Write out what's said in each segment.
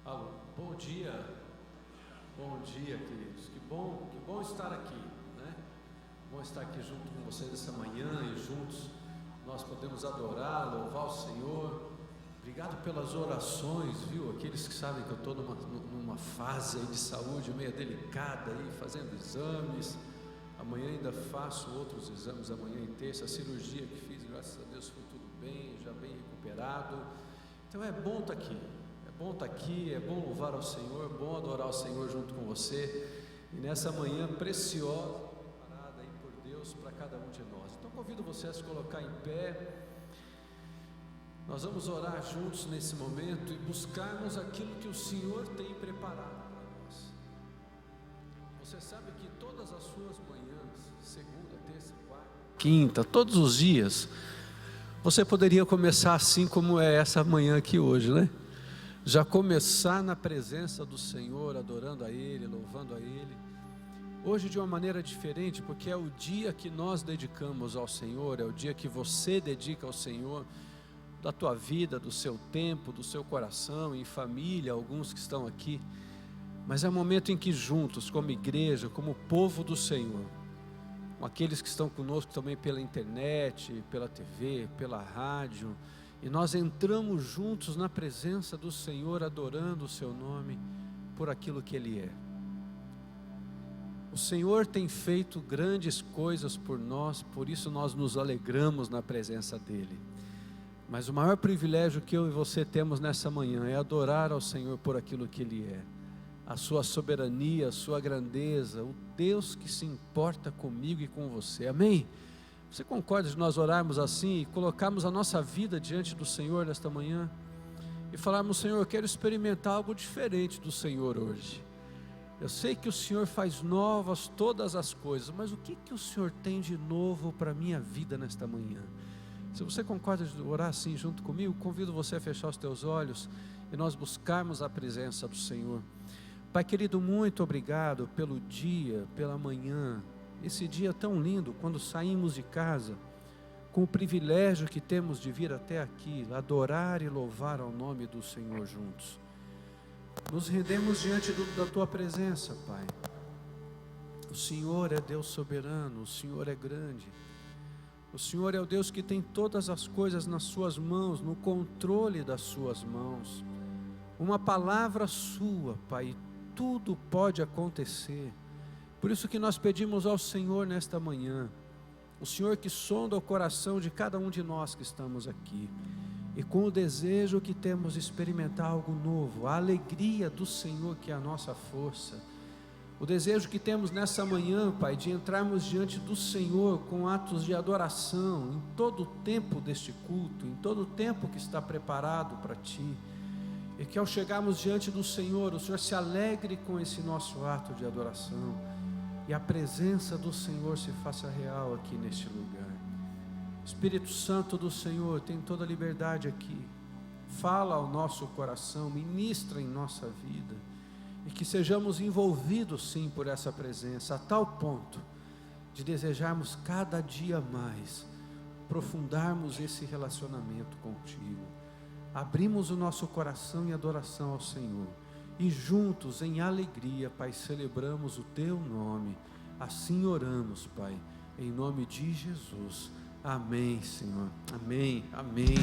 Alô, bom dia, queridos. Que bom estar aqui, né? Bom estar aqui junto com vocês essa manhã e juntos nós podemos adorar, louvar o Senhor. Obrigado pelas orações, viu? Aqueles que sabem que eu estou numa fase aí de saúde meio delicada aí, fazendo exames. Amanhã ainda faço outros exames, amanhã em terça. A cirurgia que fiz, graças a Deus, foi tudo bem, já bem recuperado. Então é bom estar aqui. É bom louvar ao Senhor, é bom adorar ao Senhor junto com você. E nessa manhã preciosa, preparada aí por Deus para cada um de nós. Então convido você a se colocar em pé. Nós vamos orar juntos nesse momento e buscarmos aquilo que o Senhor tem preparado para nós. Você sabe que todas as suas manhãs, segunda, terça, quarta, quinta, todos os dias, você poderia começar assim como é essa manhã aqui hoje, né? Já começar na presença do Senhor, adorando a Ele, louvando a Ele. Hoje de uma maneira diferente, porque é o dia que nós dedicamos ao Senhor, é o dia que você dedica ao Senhor, da tua vida, do seu tempo, do seu coração, em família, alguns que estão aqui. Mas é um momento em que juntos, como igreja, como povo do Senhor, com aqueles que estão conosco também pela internet, pela TV, pela rádio, e nós entramos juntos na presença do Senhor, adorando o seu nome por aquilo que Ele é. O Senhor tem feito grandes coisas por nós, por isso nós nos alegramos na presença dEle. Mas o maior privilégio que eu e você temos nessa manhã é adorar ao Senhor por aquilo que Ele é. A sua soberania, a sua grandeza, o Deus que se importa comigo e com você. Amém? Você concorda de nós orarmos assim e colocarmos a nossa vida diante do Senhor nesta manhã? E falarmos: Senhor, eu quero experimentar algo diferente do Senhor hoje. Eu sei que o Senhor faz novas todas as coisas, mas o que o Senhor tem de novo para a minha vida nesta manhã? Se você concorda de orar assim junto comigo, convido você a fechar os teus olhos e nós buscarmos a presença do Senhor. Pai querido, muito obrigado pelo dia, pela manhã, esse dia tão lindo, quando saímos de casa, com o privilégio que temos de vir até aqui, adorar e louvar ao nome do Senhor juntos. Nos rendemos diante da Tua presença, Pai. O Senhor é Deus soberano, o Senhor é grande. O Senhor é o Deus que tem todas as coisas nas suas mãos, no controle das suas mãos. Uma palavra sua, Pai, tudo pode acontecer. Por isso que nós pedimos ao Senhor nesta manhã, o Senhor que sonda o coração de cada um de nós que estamos aqui, e com o desejo que temos de experimentar algo novo, a alegria do Senhor que é a nossa força, o desejo que temos nessa manhã, Pai, de entrarmos diante do Senhor com atos de adoração, em todo o tempo deste culto, em todo o tempo que está preparado para Ti, e que ao chegarmos diante do Senhor, o Senhor se alegre com esse nosso ato de adoração, e a presença do Senhor se faça real aqui neste lugar. Espírito Santo do Senhor, tem toda a liberdade aqui, fala ao nosso coração, ministra em nossa vida, e que sejamos envolvidos sim por essa presença, a tal ponto de desejarmos cada dia mais aprofundarmos esse relacionamento contigo. Abrimos o nosso coração em adoração ao Senhor, e juntos em alegria, Pai, celebramos o Teu nome. Assim oramos, Pai, em nome de Jesus. Amém, Senhor. Amém, amém.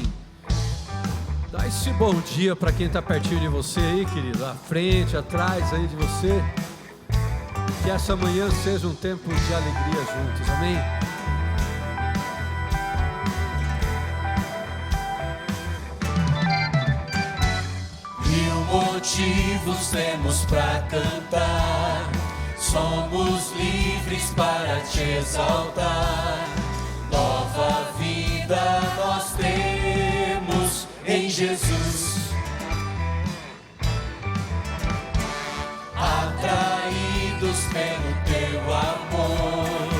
Dá esse bom dia para quem está pertinho de você aí, querido, à frente, atrás aí de você. Que essa manhã seja um tempo de alegria juntos, amém? Motivos temos para cantar, somos livres para te exaltar. Nova vida nós temos em Jesus, atraídos pelo Teu amor,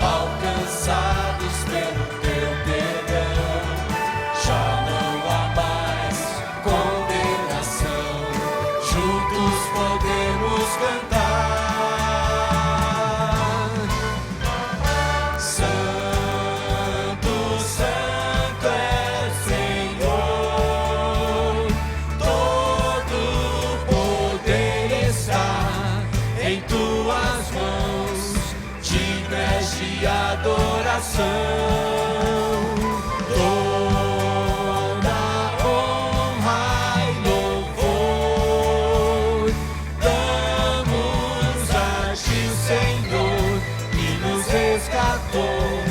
alcançados pelo Teu perdão. Já não há mais condenação, juntos podemos cantar. Santo, Santo é Senhor. adoração, toda honra e louvor damos a ti, Senhor, que nos resgatou,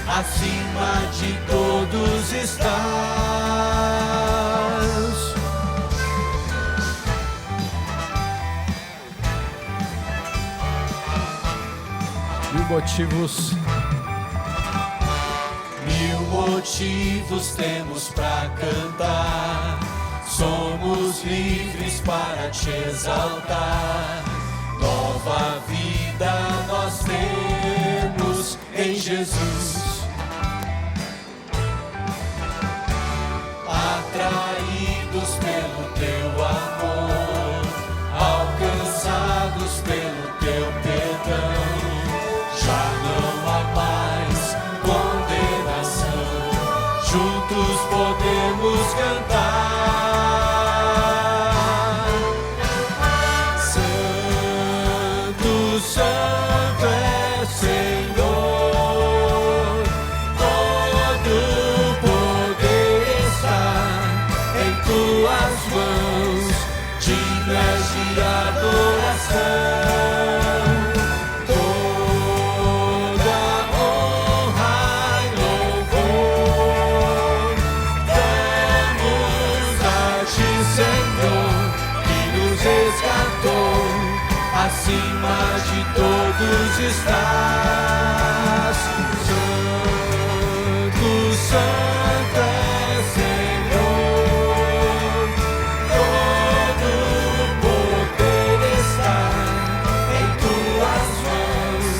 acima de todos estás. 1000 motivos temos pra cantar, somos livres para te exaltar. Nova vida nós temos em Jesus, atraídos pelo teu amor, alcançados pelo teu perdão. Já não há mais condenação, juntos podemos cantar. Santo, Santo é Senhor, todo poder está em tuas mãos, dignas de adoração. Acima de todos estás, Santo, Santo é Senhor, todo poder está em tuas mãos,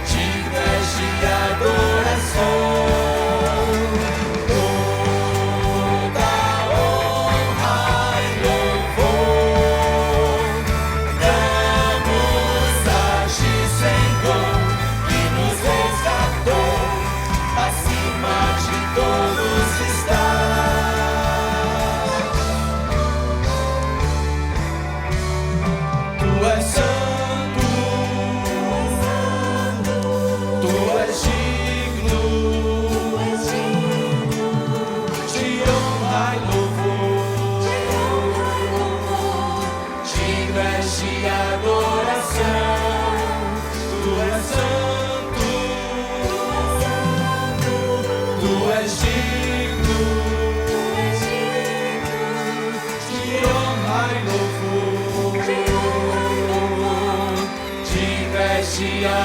dignas de adoração.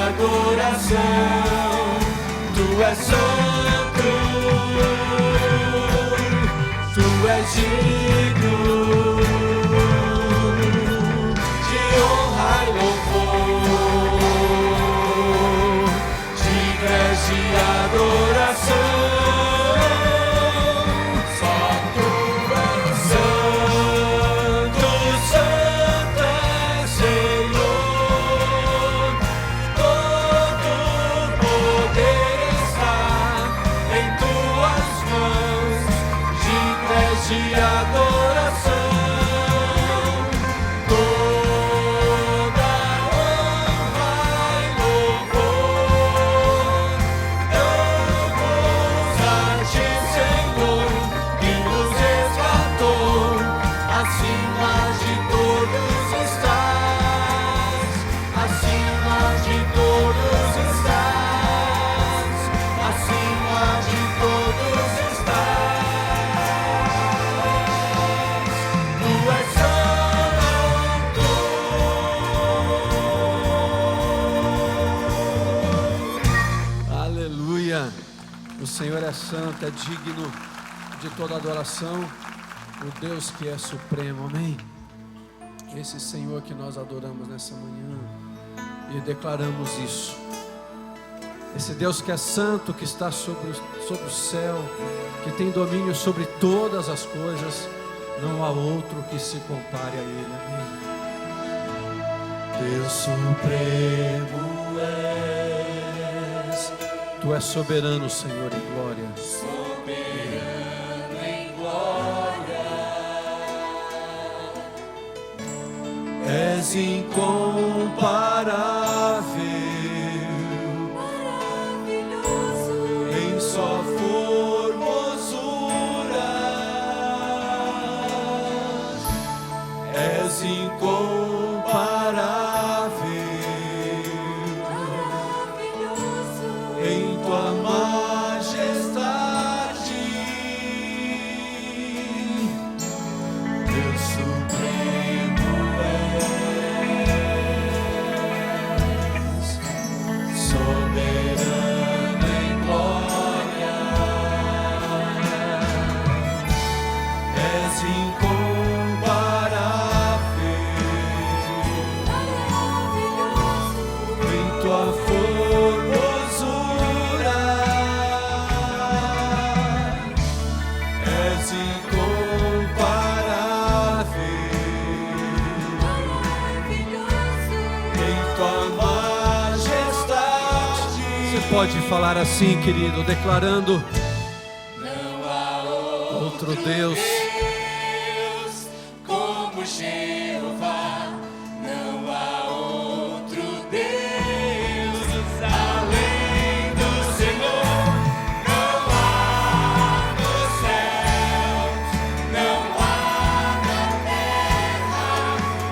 Adoração, tu és santo, tu és digno de honra e louvor, dignas de adoração. Só tu és santo, santo é Senhor. De adoração, toda honra e louvor damos a ti, Senhor, que nos resgatou, acima de todos estás, acima de todos estás, acima de todos estás. O Senhor é santo, é digno de toda adoração, o Deus que é supremo, amém? Esse Senhor que nós adoramos nessa manhã e declaramos isso, esse Deus que é santo, que está sobre o céu, que tem domínio sobre todas as coisas, não há outro que se compare a Ele, amém? Deus supremo Tu és soberano, Senhor, em glória. Soberano em glória. És incomparável. Maravilhoso. és incomparável em tua majestade, Deus supremo és, soberano em glória, és incomparável em tua formosura, és incomparável em tua majestade. Você pode falar assim, querido, declarando: Não há outro Deus. Deus como Jeová, não há outro Deus além do Senhor. Não há nos céus, não há na terra,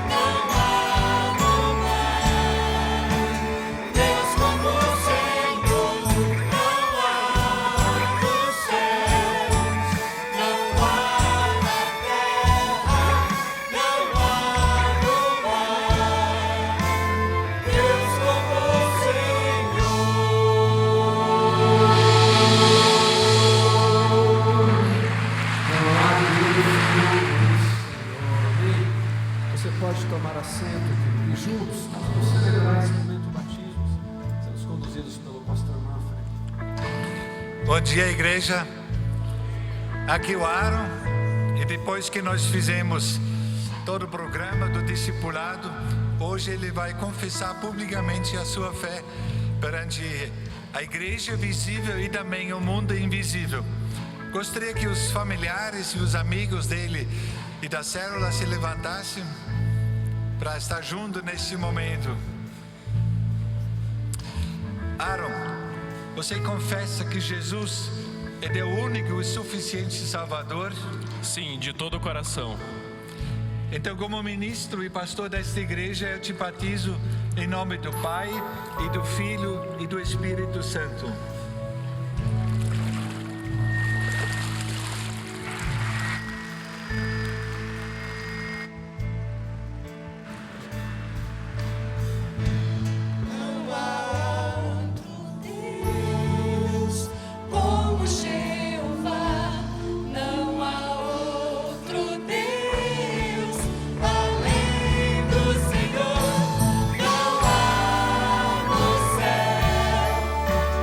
não há no mar. Deus como o Senhor, não há nos céus, não há na terra, não há no mar. Deus como o Você pode tomar assento, querido, e juntos nós vamos celebrar esse momento do batismo, sendo conduzidos pelo pastor Manfred. Bom dia, igreja. Aqui o Aaron. E depois que nós fizemos todo o programa do discipulado, hoje ele vai confessar publicamente a sua fé perante a igreja visível e também o mundo invisível. Gostaria que os familiares e os amigos dele e da célula se levantassem para estar junto nesse momento. Aaron, você confessa que Jesus é o único e suficiente Salvador? Sim, de todo o coração. Então, como ministro e pastor desta igreja, eu te batizo em nome do Pai, e do Filho, e do Espírito Santo. Não há outro Deus como Jeová, não há outro Deus além do Senhor. Não há no céu,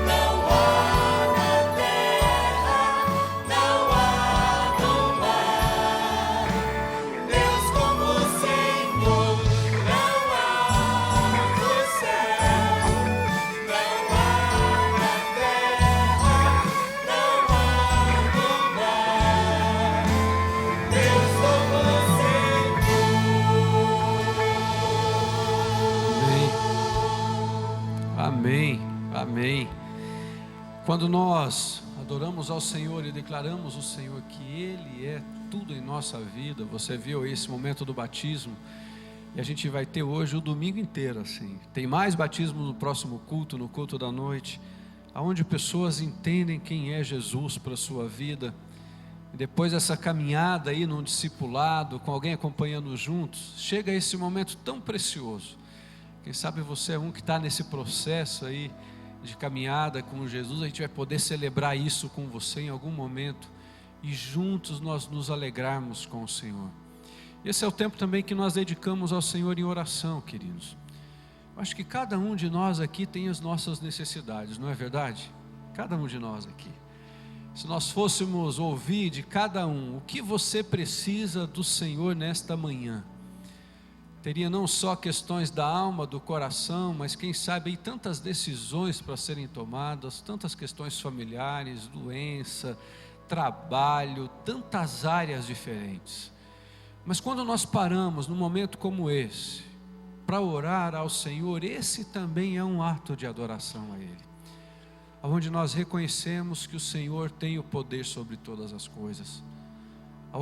não há na terra, não há no mar. Deus como o Senhor, não há no céu, não há na terra, não há no mar. Deus como o Amém, amém. Quando nós adoramos ao Senhor e declaramos ao Senhor que Ele é tudo em nossa vida, você viu esse momento do batismo, e a gente vai ter hoje o domingo inteiro assim. Tem mais batismo no próximo culto, no culto da noite, aonde pessoas entendem quem é Jesus para a sua vida. E depois dessa caminhada aí num discipulado, com alguém acompanhando juntos, chega esse momento tão precioso. Quem sabe você é um que está nesse processo aí de caminhada com Jesus. A gente vai poder celebrar isso com você em algum momento e juntos nós nos alegrarmos com o Senhor. Esse é o tempo também que nós dedicamos ao Senhor em oração, queridos. Eu acho que cada um de nós aqui tem as nossas necessidades, não é verdade? Cada um de nós aqui. Se nós fôssemos ouvir de cada um o que você precisa do Senhor nesta manhã, teria não só questões da alma, do coração, mas quem sabe aí tantas decisões para serem tomadas, tantas questões familiares, doença, trabalho, tantas áreas diferentes. Mas quando nós paramos num momento como esse, para orar ao Senhor, esse também é um ato de adoração a Ele, onde nós reconhecemos que o Senhor tem o poder sobre todas as coisas,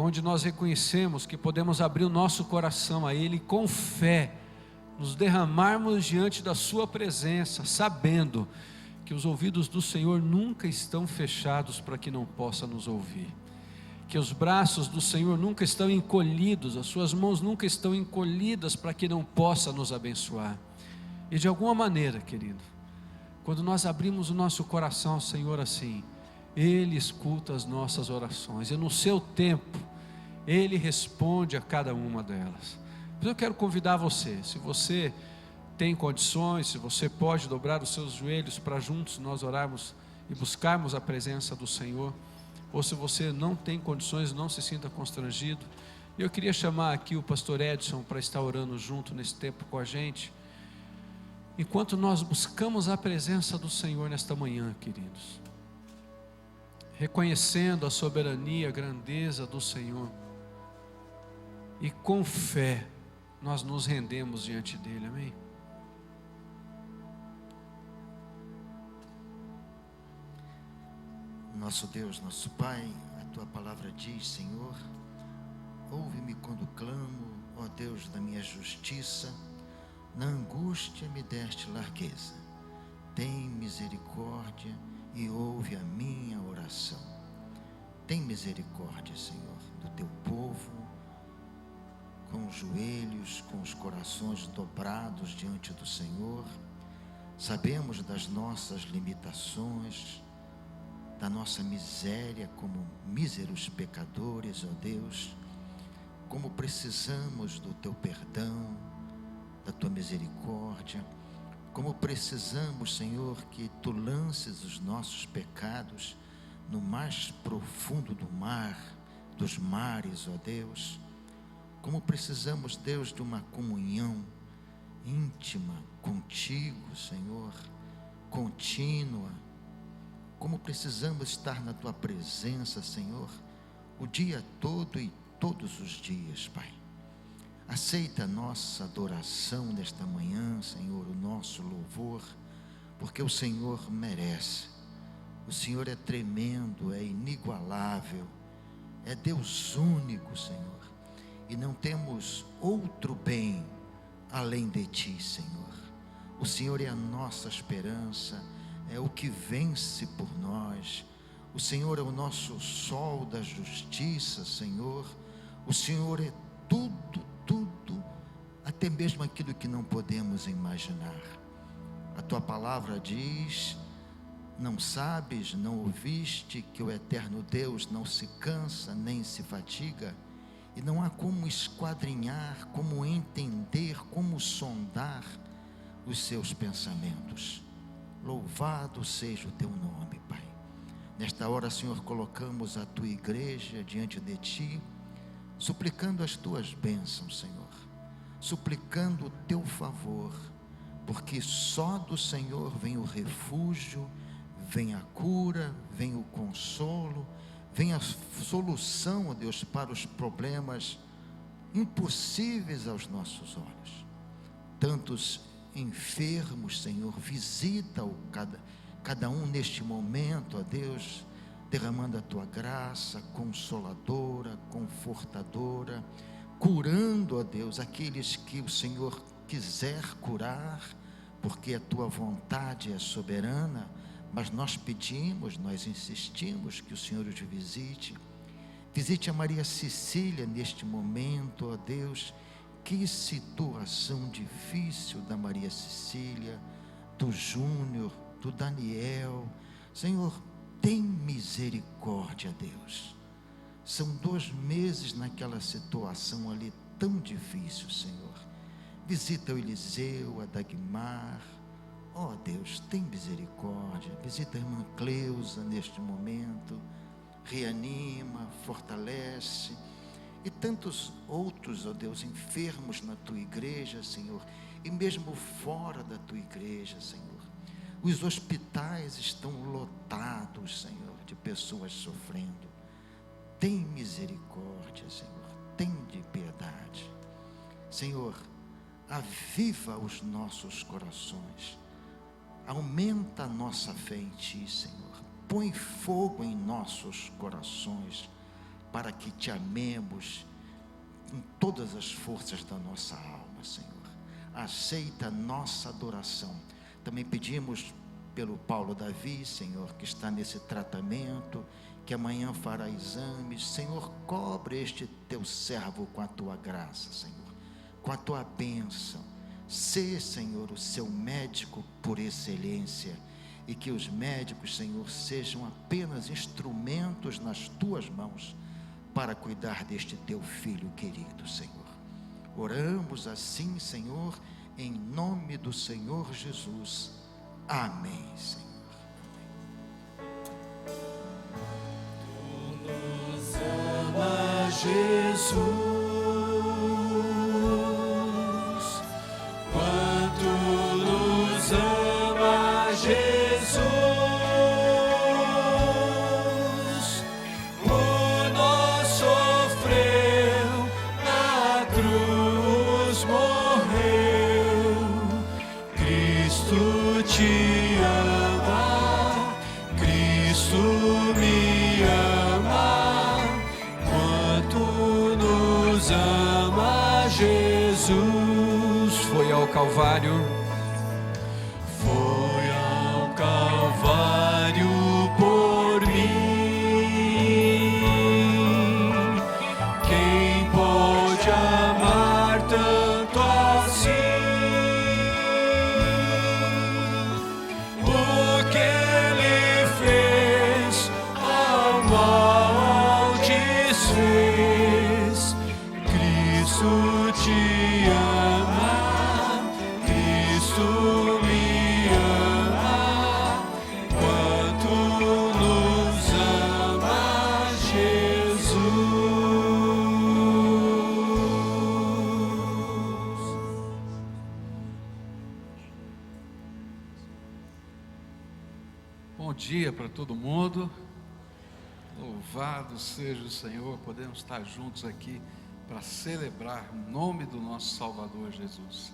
onde nós reconhecemos que podemos abrir o nosso coração a Ele e com fé nos derramarmos diante da sua presença, sabendo que os ouvidos do Senhor nunca estão fechados para que não possa nos ouvir, que os braços do Senhor nunca estão encolhidos, as suas mãos nunca estão encolhidas para que não possa nos abençoar. E de alguma maneira, querido, quando nós abrimos o nosso coração ao Senhor assim, Ele escuta as nossas orações, e no seu tempo Ele responde a cada uma delas. Mas eu quero convidar você, se você tem condições, se você pode dobrar os seus joelhos para juntos nós orarmos e buscarmos a presença do Senhor, ou se você não tem condições, não se sinta constrangido. Eu queria chamar aqui o pastor Edson para estar orando junto nesse tempo com a gente, enquanto nós buscamos a presença do Senhor nesta manhã, queridos, reconhecendo a soberania, a grandeza do Senhor, e com fé nós nos rendemos diante dele, amém? Nosso Deus, nosso Pai, a Tua palavra diz, Senhor, ouve-me quando clamo, ó Deus da minha justiça, na angústia me deste largueza, tem misericórdia e ouve a minha oração. Tem misericórdia, Senhor, do Teu povo, com os joelhos, com os corações dobrados diante do Senhor. Sabemos das nossas limitações, da nossa miséria como míseros pecadores, ó Deus, como precisamos do Teu perdão, da Tua misericórdia, como precisamos, Senhor, que Tu lances os nossos pecados no mais profundo do mar, dos mares, ó Deus, como precisamos, Deus, de uma comunhão íntima contigo, Senhor, contínua, como precisamos estar na Tua presença, Senhor, o dia todo e todos os dias, Pai. Aceita a nossa adoração nesta manhã, Senhor, o nosso louvor, porque o Senhor merece. O Senhor é tremendo, é inigualável, é Deus único, Senhor, e não temos outro bem além de Ti, Senhor. O Senhor é a nossa esperança, é o que vence por nós. O Senhor é o nosso sol da justiça, Senhor. O Senhor é tudo, até mesmo aquilo que não podemos imaginar. A Tua palavra diz: não sabes, não ouviste que o eterno Deus não se cansa nem se fatiga, e não há como esquadrinhar, como entender, como sondar os seus pensamentos. Louvado seja o Teu nome, Pai. Nesta hora, Senhor, colocamos a Tua igreja diante de Ti, suplicando as Tuas bênçãos, Senhor, suplicando o Teu favor, porque só do Senhor vem o refúgio, vem a cura, vem o consolo, vem a solução, ó Deus, para os problemas impossíveis aos nossos olhos. Tantos enfermos, Senhor, visita cada um neste momento, ó Deus, derramando a Tua graça consoladora, confortadora, curando, ó Deus, aqueles que o Senhor quiser curar, porque a Tua vontade é soberana. Mas nós pedimos, nós insistimos que o Senhor os visite. Visite a Maria Cecília neste momento, ó Deus. Que situação difícil da Maria Cecília, do Júnior, do Daniel. Senhor, tem misericórdia, Deus. São 2 meses naquela situação ali tão difícil, Senhor. Visita o Eliseu, a Dagmar. Ó Deus, tem misericórdia. Visita a irmã Cleusa neste momento, reanima, fortalece, e tantos outros, ó Deus, enfermos na Tua igreja, Senhor, e mesmo fora da Tua igreja, Senhor. Os hospitais estão lotados, Senhor, de pessoas sofrendo. Tem misericórdia, Senhor, tem de piedade. Senhor, aviva os nossos corações. Aumenta a nossa fé em Ti, Senhor. Põe fogo em nossos corações. para que te amemos com todas as forças da nossa alma, Senhor. Aceita a nossa adoração. Também pedimos pelo Paulo Davi, Senhor, que está nesse tratamento, que amanhã fará exames. Senhor, cobre este teu servo com a tua graça, Senhor, com a tua bênção. Sê, Senhor, o seu médico por excelência, e que os médicos, Senhor, sejam apenas instrumentos nas tuas mãos para cuidar deste teu filho querido, Senhor. Oramos assim, Senhor, em nome do Senhor Jesus. Amém, Senhor. Tu nos amas, Jesus, quanto nos amas, Jesus, por nós sofreu, na cruz morreu. Cristo te ama, Cristo me ama, quanto nos ama, Jesus. Foi ao Calvário, Foi ao Calvário por mim. Quem pode amar tanto assim? O que Ele fez, ao mal desfez. Cristo te ama, Cristo me ama, quanto nos ama, Jesus. Bom dia para todo mundo. Louvado seja o Senhor. Podemos estar juntos aqui para celebrar o nome do nosso Salvador Jesus.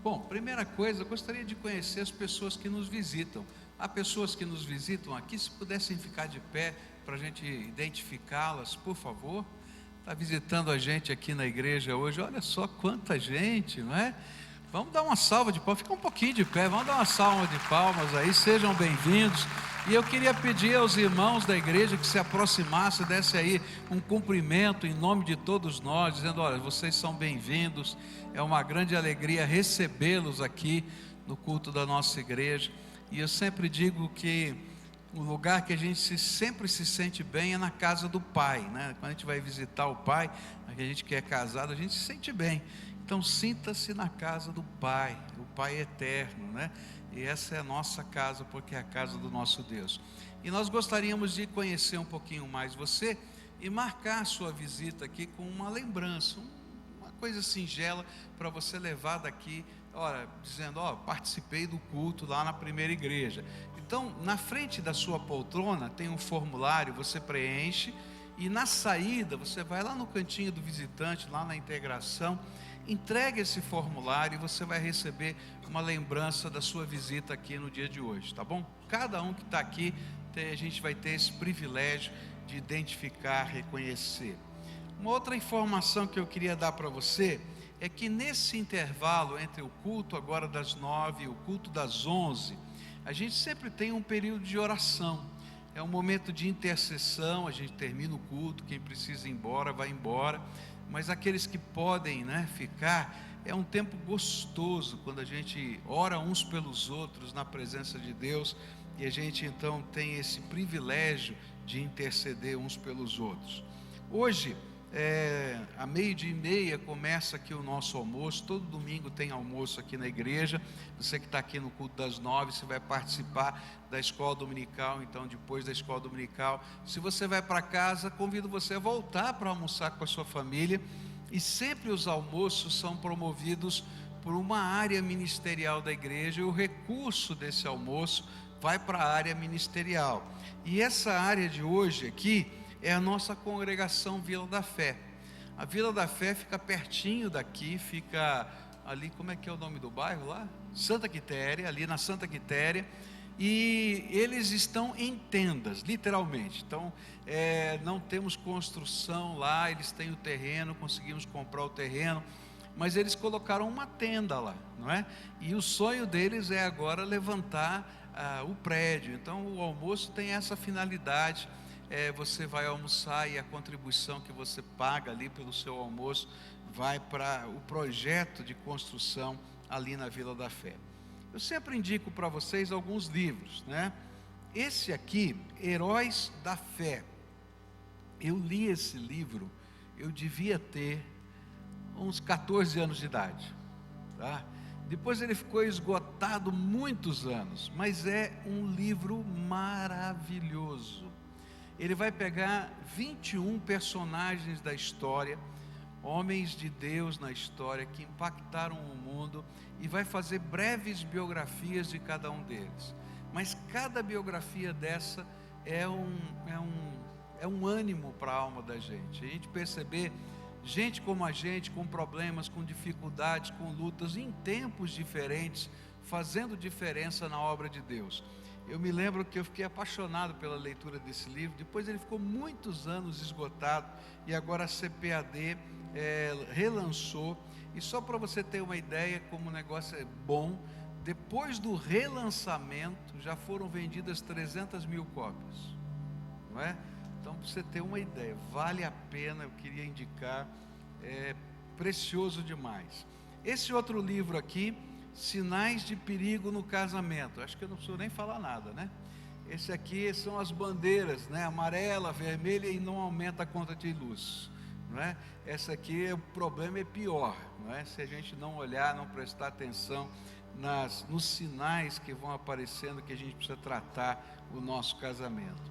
Bom, primeira coisa, eu gostaria de conhecer as pessoas que nos visitam. Há pessoas que nos visitam aqui, se pudessem ficar de pé para a gente identificá-las, por favor. Está visitando a gente aqui na igreja hoje, olha só quanta gente, não é? Vamos dar uma salva de palmas, fica um pouquinho de pé, vamos dar uma salva de palmas aí, sejam bem-vindos. E eu queria pedir aos irmãos da igreja que se aproximassem, desse aí um cumprimento em nome de todos nós, dizendo: olha, vocês são bem-vindos, é uma grande alegria recebê-los aqui no culto da nossa igreja. E eu sempre digo que o lugar que a gente sempre se sente bem é na casa do Pai, né? Quando a gente vai visitar o Pai, a gente que é casado, a gente se sente bem. Então sinta-se na casa do Pai, o Pai eterno, né? E essa é a nossa casa, porque é a casa do nosso Deus. E nós gostaríamos de conhecer um pouquinho mais você e marcar a sua visita aqui com uma lembrança, uma coisa singela para você levar daqui, olha, dizendo: ó, participei do culto lá na primeira igreja. Então, na frente da sua poltrona tem um formulário, você preenche, e na saída você vai lá no cantinho do visitante, lá na integração, entregue esse formulário e você vai receber uma lembrança da sua visita aqui no dia de hoje, tá bom? Cada um que está aqui, a gente vai ter esse privilégio de identificar, reconhecer. Uma outra informação que eu queria dar para você é que nesse intervalo entre o culto agora das 9 e o culto das 11, a gente sempre tem um período de oração. É um momento de intercessão, a gente termina o culto, quem precisa ir embora, vai embora. Mas aqueles que podem, né, ficar, é um tempo gostoso, quando a gente ora uns pelos outros na presença de Deus, e a gente então tem esse privilégio de interceder uns pelos outros. Hoje, à 12:30 começa aqui o nosso almoço. Todo domingo tem almoço aqui na igreja. Você que está aqui no culto das 9, você vai participar da escola dominical. Então, depois da escola dominical, se você vai para casa, convido você a voltar para almoçar com a sua família. E sempre os almoços são promovidos por uma área ministerial da igreja, e o recurso desse almoço vai para a área ministerial. E essa área de hoje aqui é a nossa congregação Vila da Fé. A Vila da Fé fica pertinho daqui, fica ali, como é que é o nome do bairro lá? Santa Quitéria, ali na Santa Quitéria. e eles estão em tendas, literalmente. Então, não temos construção lá, eles têm o terreno, conseguimos comprar o terreno, mas eles colocaram uma tenda lá, não é? E o sonho deles é agora levantar o prédio. Então, o almoço tem essa finalidade. Você vai almoçar e a contribuição que você paga ali pelo seu almoço vai para o projeto de construção ali na Vila da Fé. Eu sempre indico para vocês alguns livros, né? Esse aqui, Heróis da Fé, eu li esse livro, eu devia ter uns 14 anos de idade, tá? Depois ele ficou esgotado muitos anos, mas é um livro maravilhoso. Ele vai pegar 21 personagens da história, homens de Deus na história que impactaram o mundo, e vai fazer breves biografias de cada um deles. Mas cada biografia dessa é um ânimo para a alma da gente. A gente perceber gente como a gente, com problemas, com dificuldades, com lutas, em tempos diferentes, fazendo diferença na obra de Deus. Eu me lembro que eu fiquei apaixonado pela leitura desse livro. Depois ele ficou muitos anos esgotado, e agora a CPAD relançou. E só para você ter uma ideia como o negócio é bom, depois do relançamento já foram vendidas 300 mil cópias, não é? Então, para você ter uma ideia, vale a pena, eu queria indicar, é precioso demais. Esse outro livro aqui, Sinais de Perigo no Casamento, acho que eu não preciso nem falar nada, né? Esse aqui são as bandeiras, né? Amarela, vermelha, e não aumenta a conta de luz, não é? Essa aqui, o problema é pior, não é? Se a gente não olhar, não prestar atenção nos sinais que vão aparecendo, que a gente precisa tratar o nosso casamento.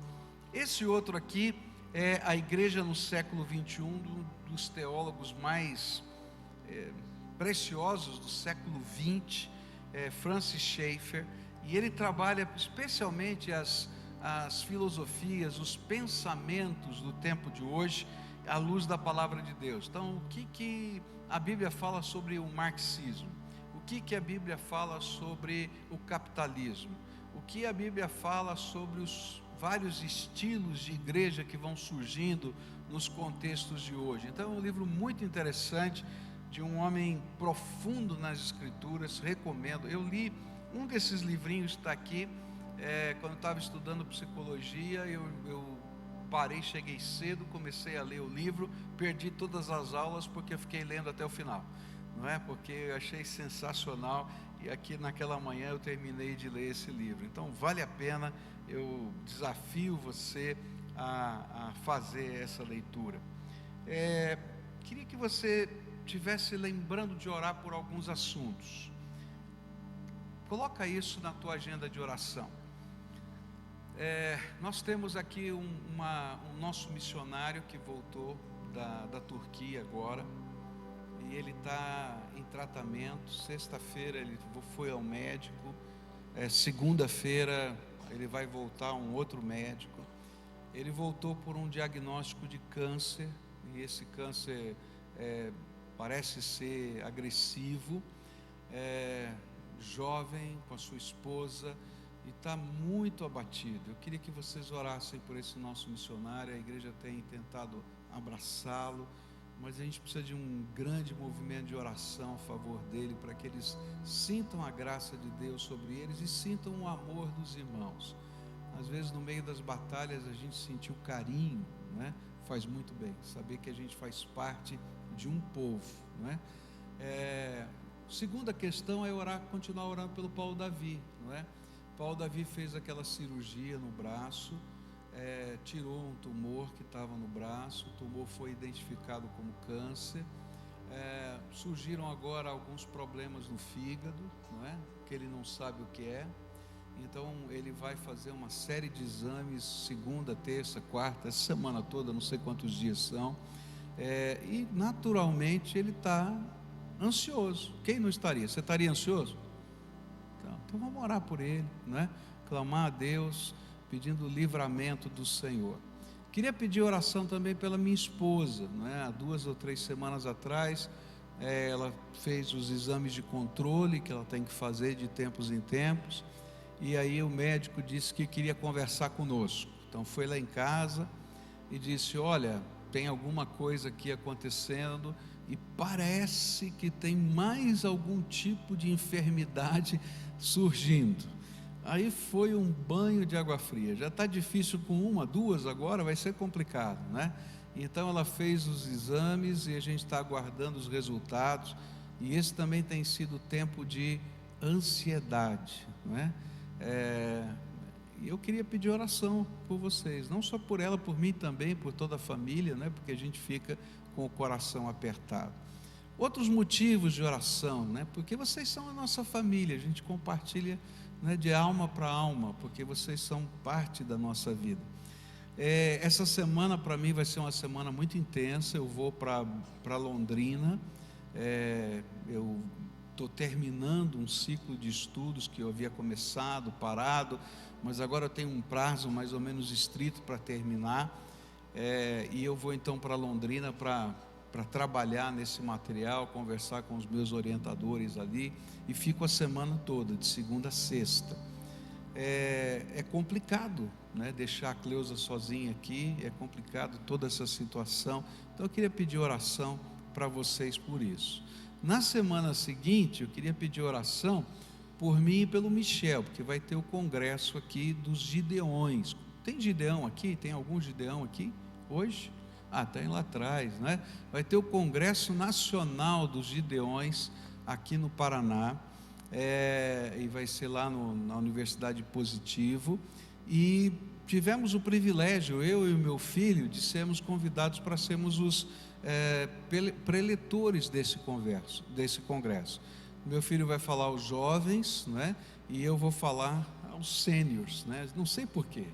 Esse outro aqui é a Igreja no século 21, dos teólogos mais preciosos do século 20, Francis Schaeffer, e ele trabalha especialmente as filosofias, os pensamentos do tempo de hoje, à luz da palavra de Deus. Então, o que a Bíblia fala sobre o marxismo? O que a Bíblia fala sobre o capitalismo? O que a Bíblia fala sobre os vários estilos de igreja que vão surgindo nos contextos de hoje? Então, é um livro muito interessante, de um homem profundo nas Escrituras, recomendo. Eu li um desses livrinhos, está aqui, quando eu estava estudando psicologia, eu parei, cheguei cedo, comecei a ler o livro, perdi todas as aulas porque eu fiquei lendo até o final, não é? Porque eu achei sensacional, e aqui naquela manhã eu terminei de ler esse livro. Então vale a pena, eu desafio você a fazer essa leitura. Queria que você estivesse lembrando de orar por alguns assuntos. Coloca isso na tua agenda de oração. Nós temos aqui um nosso missionário que voltou da Turquia agora, e ele está em tratamento. Sexta-feira ele foi ao médico, segunda-feira ele vai voltar a um outro médico. Ele voltou por um diagnóstico de câncer, e esse câncer parece ser agressivo, jovem, com a sua esposa, e está muito abatido. Eu queria que vocês orassem por esse nosso missionário. A igreja tem tentado abraçá-lo, mas a gente precisa de um grande movimento de oração a favor dele, para que eles sintam a graça de Deus sobre eles e sintam o amor dos irmãos. Às vezes, no meio das batalhas, a gente sentir o carinho, né? Faz muito bem saber que a gente faz parte de um povo, não é? Segunda questão é continuar orando pelo Paulo Davi, não é? Paulo Davi fez aquela cirurgia no braço, tirou um tumor que estava no braço. O tumor foi identificado como câncer. Surgiram agora alguns problemas no fígado, não é? Que ele não sabe o que é. Então ele vai fazer uma série de exames, segunda, terça, quarta, essa semana toda, não sei quantos dias são, e naturalmente ele está ansioso. Quem não estaria? Você estaria ansioso? Então vamos orar por ele, né? Clamar a Deus, pedindo o livramento do Senhor. Queria pedir oração também pela minha esposa, não é? Há 2 ou 3 semanas atrás, ela fez os exames de controle que ela tem que fazer de tempos em tempos, e aí o médico disse que queria conversar conosco. Então foi lá em casa e disse: olha, tem alguma coisa aqui acontecendo e parece que tem mais algum tipo de enfermidade surgindo. Aí foi um banho de água fria. Já está difícil com uma, duas, agora vai ser complicado, né? Então ela fez os exames e a gente está aguardando os resultados. E esse também tem sido tempo de ansiedade, não é? E eu queria pedir oração por vocês, não só por ela, por mim também, por toda a família, né? Porque a gente fica com o coração apertado. Outros motivos de oração, né? Porque vocês são a nossa família, a gente compartilha, né, de alma para alma, porque vocês são parte da nossa vida. Essa semana para mim vai ser uma semana muito intensa. Eu vou para Londrina. Eu estou terminando um ciclo de estudos que eu havia começado, parado, mas agora eu tenho um prazo mais ou menos estrito para terminar, e eu vou então para Londrina para trabalhar nesse material, conversar com os meus orientadores ali, e fico a semana toda, de segunda a sexta. É complicado, né, deixar a Cleusa sozinha aqui, é complicado toda essa situação. Então eu queria pedir oração para vocês por isso. Na semana seguinte, eu queria pedir oração por mim e pelo Michel, porque vai ter o congresso aqui dos Gideões. Tem Gideão aqui? Tem algum Gideão aqui hoje? Tem lá atrás, né? Vai ter o Congresso Nacional dos Gideões aqui no Paraná, e vai ser lá na Universidade Positivo. E tivemos o privilégio, eu e o meu filho, de sermos convidados para sermos os preletores desse congresso. Meu filho vai falar aos jovens, né? E eu vou falar aos sêniors, né? Não sei porquê,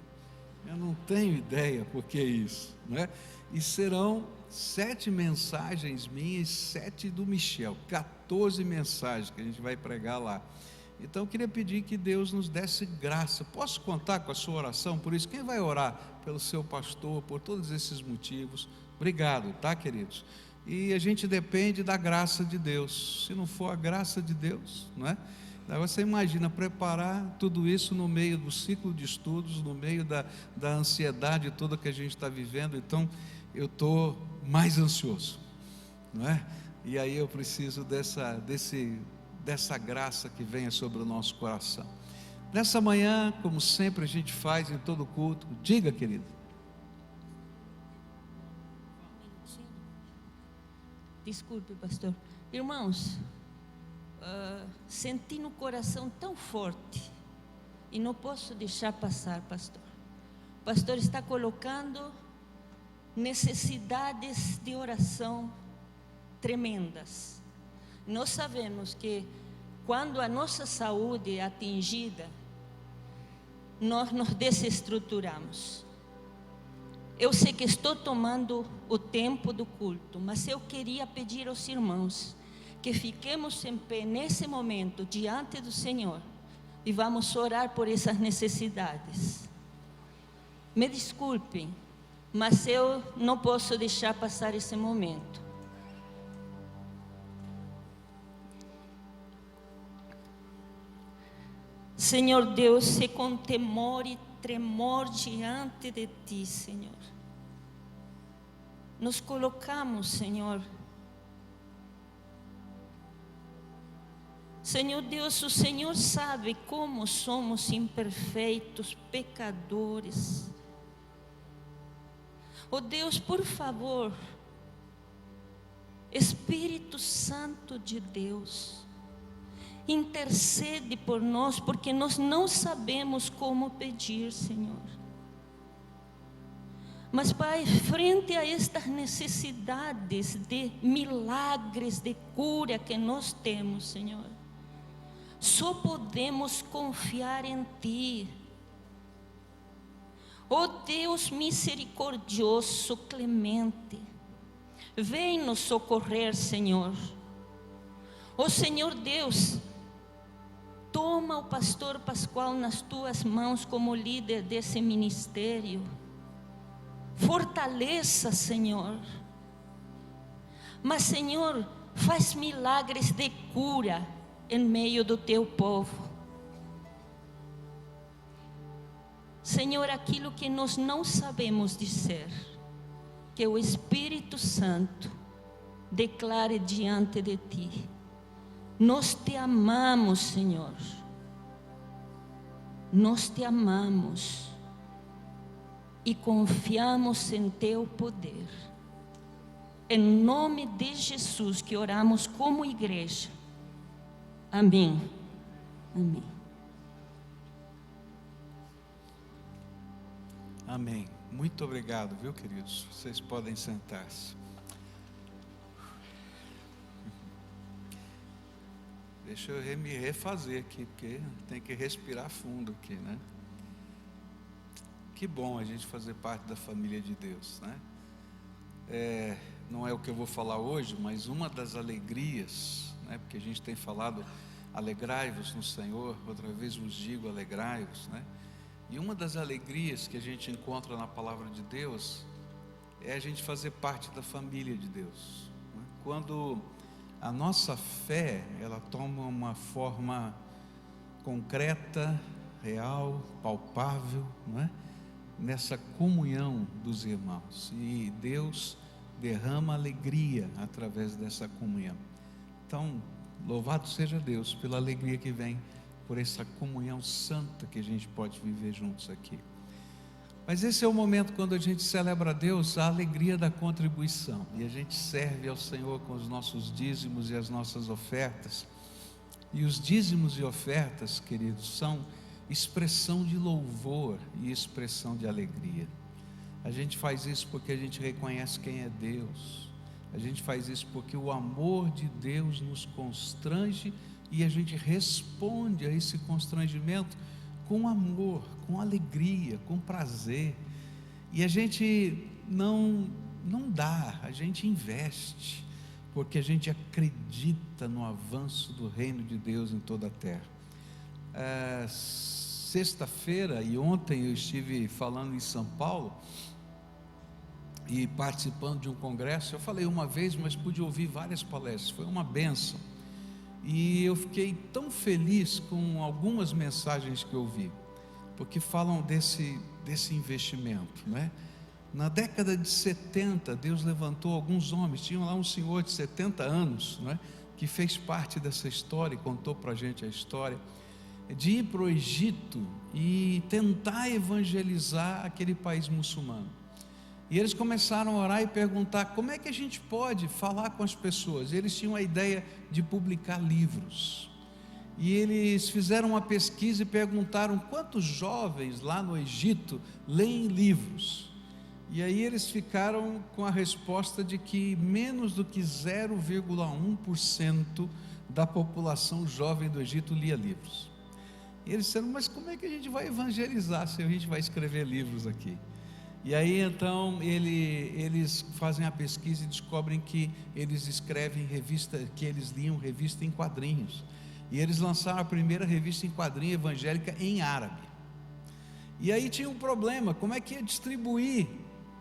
eu não tenho ideia por que isso, né? E serão 7 mensagens minhas, 7 do Michel, 14 mensagens que a gente vai pregar lá. Então eu queria pedir que Deus nos desse graça. Posso contar com a sua oração? Por isso, quem vai orar pelo seu pastor, por todos esses motivos? Obrigado, tá, queridos? E a gente depende da graça de Deus. Se não for a graça de Deus, não é? Daí você imagina preparar tudo isso no meio do ciclo de estudos, no meio da ansiedade toda que a gente está vivendo. Então eu estou mais ansioso, não é? E aí eu preciso dessa graça que venha sobre o nosso coração. Nessa manhã, como sempre a gente faz em todo culto, diga, querido. Desculpe, pastor. Irmãos, senti no coração tão forte e não posso deixar passar, pastor. O pastor está colocando necessidades de oração tremendas. Nós sabemos que quando a nossa saúde é atingida, nós nos desestruturamos. Eu sei que estou tomando o tempo do culto, mas eu queria pedir aos irmãos que fiquemos em pé nesse momento diante do Senhor e vamos orar por essas necessidades. Me desculpem, mas eu não posso deixar passar esse momento. Senhor Deus, se com temor e tremor diante de Ti, Senhor, nos colocamos, Senhor. Senhor Deus, o Senhor sabe como somos imperfeitos, pecadores. Oh Deus, por favor, Espírito Santo de Deus, intercede por nós, porque nós não sabemos como pedir, Senhor. Mas, Pai, frente a estas necessidades de milagres, de cura que nós temos, Senhor, só podemos confiar em Ti. Ó Deus misericordioso, clemente, vem nos socorrer, Senhor. Ó Senhor Deus, toma o pastor Pascoal nas Tuas mãos como líder desse ministério. Fortaleça, Senhor. Mas, Senhor, faz milagres de cura em meio do Teu povo. Senhor, aquilo que nós não sabemos dizer, que o Espírito Santo declare diante de Ti. Nós Te amamos, Senhor. Nós Te amamos e confiamos em Teu poder. Em nome de Jesus que oramos como igreja. Amém. Amém. Amém. Muito obrigado, viu, queridos? Vocês podem sentar-se. Deixa eu me refazer aqui, porque tem que respirar fundo aqui, né? Que bom a gente fazer parte da família de Deus, né? Não é o que eu vou falar hoje, mas uma das alegrias, né? Porque a gente tem falado, alegrai-vos no Senhor, outra vez vos digo, alegrai-vos, né? E uma das alegrias que a gente encontra na palavra de Deus é a gente fazer parte da família de Deus, né? Quando a nossa fé, ela toma uma forma concreta, real, palpável, não é? Nessa comunhão dos irmãos, e Deus derrama alegria através dessa comunhão. Então, louvado seja Deus pela alegria que vem por essa comunhão santa que a gente pode viver juntos aqui. Mas esse é o momento quando a gente celebra a Deus, a alegria da contribuição, e a gente serve ao Senhor com os nossos dízimos e as nossas ofertas. E os dízimos e ofertas, queridos, são expressão de louvor e expressão de alegria. A gente faz isso porque a gente reconhece quem é Deus. A gente faz isso porque o amor de Deus nos constrange, e a gente responde a esse constrangimento com amor, com alegria, com prazer. E a gente não dá, a gente investe, porque a gente acredita no avanço do reino de Deus em toda a terra. Sexta-feira e ontem eu estive falando em São Paulo e participando de um congresso. Eu falei uma vez, mas pude ouvir várias palestras, foi uma bênção. E eu fiquei tão feliz com algumas mensagens que eu ouvi, porque falam desse investimento, né? Na década de 70, Deus levantou alguns homens. Tinha lá um senhor de 70 anos, né, que fez parte dessa história e contou para a gente a história de ir para o Egito e tentar evangelizar aquele país muçulmano. E eles começaram a orar e perguntar como é que a gente pode falar com as pessoas. Eles tinham a ideia de publicar livros, e eles fizeram uma pesquisa e perguntaram quantos jovens lá no Egito leem livros. E aí eles ficaram com a resposta de que menos do que 0,1% da população jovem do Egito lia livros. E eles disseram, mas como é que a gente vai evangelizar se a gente vai escrever livros aqui? E aí então eles fazem a pesquisa e descobrem que eles escrevem revista, que eles liam revista em quadrinhos. E eles lançaram a primeira revista em quadrinho evangélica em árabe. E aí tinha um problema, como é que ia distribuir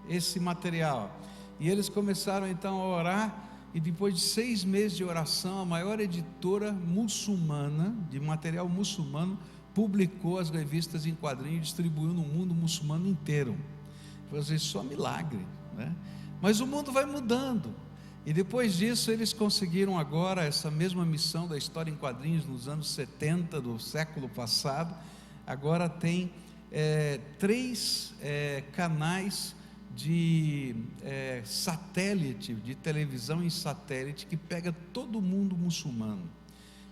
esse material? E eles começaram então a orar, e depois de 6 meses de oração, a maior editora muçulmana, de material muçulmano, publicou as revistas em quadrinho e distribuiu no mundo muçulmano inteiro. Fazer só milagre, né? Mas o mundo vai mudando, e depois disso eles conseguiram agora essa mesma missão da história em quadrinhos nos anos 70 do século passado. Agora tem 3 canais de satélite, de televisão em satélite, que pega todo mundo muçulmano,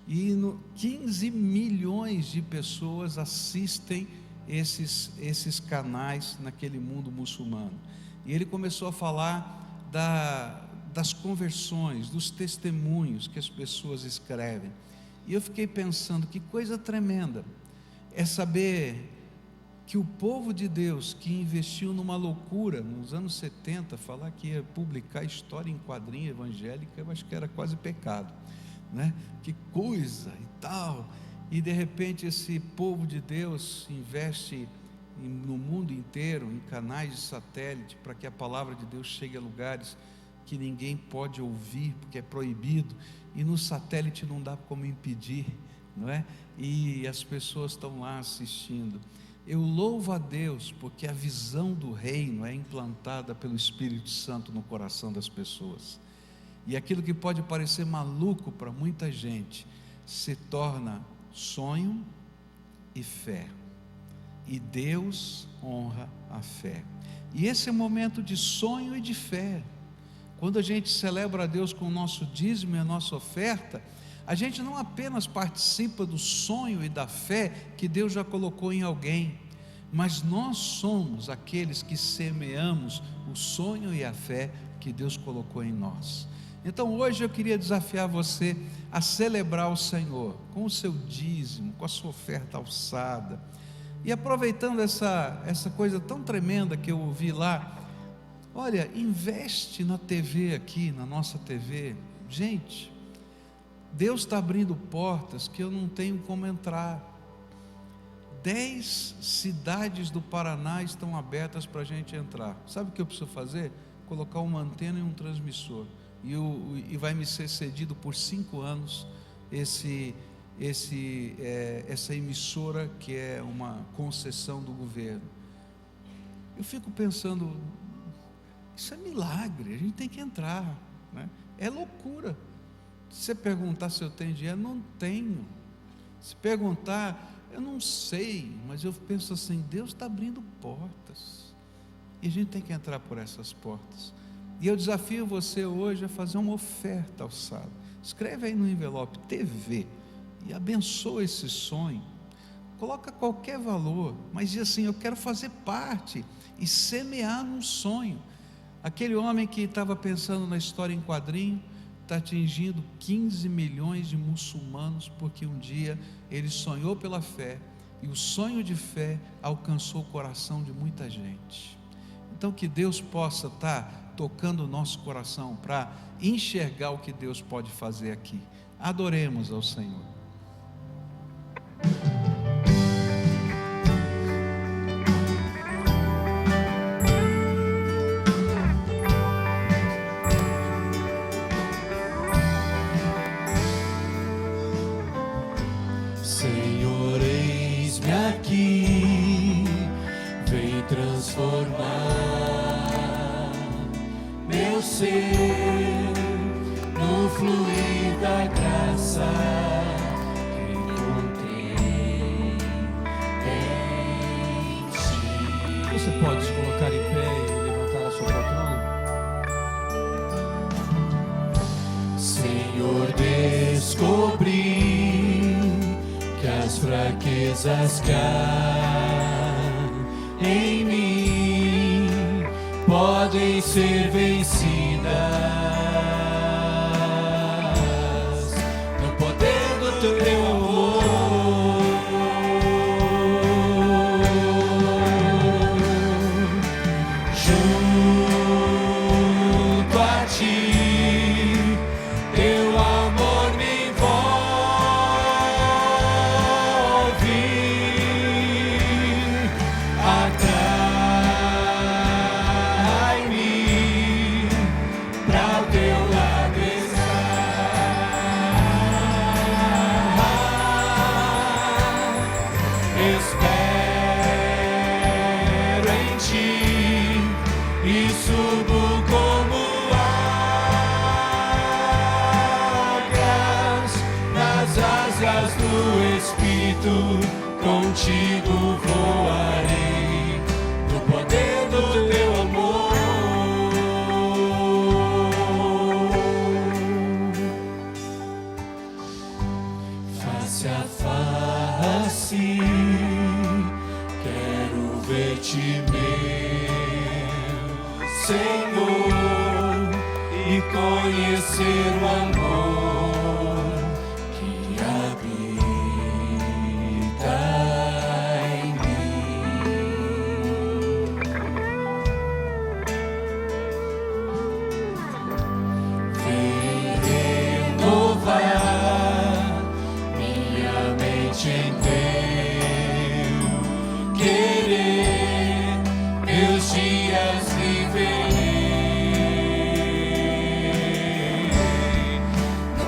e 15 milhões de pessoas assistem esses canais naquele mundo muçulmano. E ele começou a falar das conversões, dos testemunhos que as pessoas escrevem. E eu fiquei pensando, que coisa tremenda é saber que o povo de Deus, que investiu numa loucura nos anos 70, falar que ia publicar história em quadrinho evangélica, eu acho que era quase pecado, né? Que coisa e tal. E de repente esse povo de Deus investe no mundo inteiro, em canais de satélite, para que a palavra de Deus chegue a lugares que ninguém pode ouvir, porque é proibido, e no satélite não dá como impedir, não é? E as pessoas estão lá assistindo. Eu louvo a Deus porque a visão do reino é implantada pelo Espírito Santo no coração das pessoas. E aquilo que pode parecer maluco para muita gente se torna sonho e fé. E Deus honra a fé. E esse é um momento de sonho e de fé. Quando a gente celebra a Deus com o nosso dízimo e a nossa oferta, a gente não apenas participa do sonho e da fé que Deus já colocou em alguém, mas nós somos aqueles que semeamos o sonho e a fé que Deus colocou em nós. Então hoje eu queria desafiar você a celebrar o Senhor com o seu dízimo, com a sua oferta alçada. E aproveitando essa coisa tão tremenda que eu ouvi lá, olha, investe na TV aqui, na nossa TV. Gente, Deus está abrindo portas que eu não tenho como entrar. 10 cidades do Paraná estão abertas para a gente entrar. Sabe o que eu preciso fazer? Colocar uma antena e um transmissor. E vai me ser cedido por 5 anos essa emissora, que é uma concessão do governo. Eu fico pensando, isso é milagre, a gente tem que entrar, né? É loucura. Se você perguntar se eu tenho dinheiro, não tenho. Se perguntar, eu não sei, mas eu penso assim, Deus está abrindo portas, e a gente tem que entrar por essas portas. E eu desafio você hoje a fazer uma oferta alçada. Escreve aí no envelope TV e abençoa esse sonho. Coloca qualquer valor, mas diz assim: eu quero fazer parte e semear num sonho. Aquele homem que estava pensando na história em quadrinho está atingindo 15 milhões de muçulmanos, porque um dia ele sonhou pela fé, e o sonho de fé alcançou o coração de muita gente. Então que Deus possa estar tocando o nosso coração para enxergar o que Deus pode fazer aqui. Adoremos ao Senhor. Senhor, eis-me aqui, vem transformar meu ser no fluir da graça que encontrei em ti. Você pode se colocar em pé e levantar a sua poltrona? Senhor, descobri que as fraquezas que há em mim podem ser vencidas no poder do teu amor. Junto a ti, teu amor me envolve, atrai-me pra o teu lado estar. Espero em ti e subo como águias nas asas do Espírito, contigo voarei no poder do teu amor. Face a face, quero ver-te, meu Senhor, e conhecer o amor que habita em mim. Vem renovar minha mente em teu querer, meus dias viverei no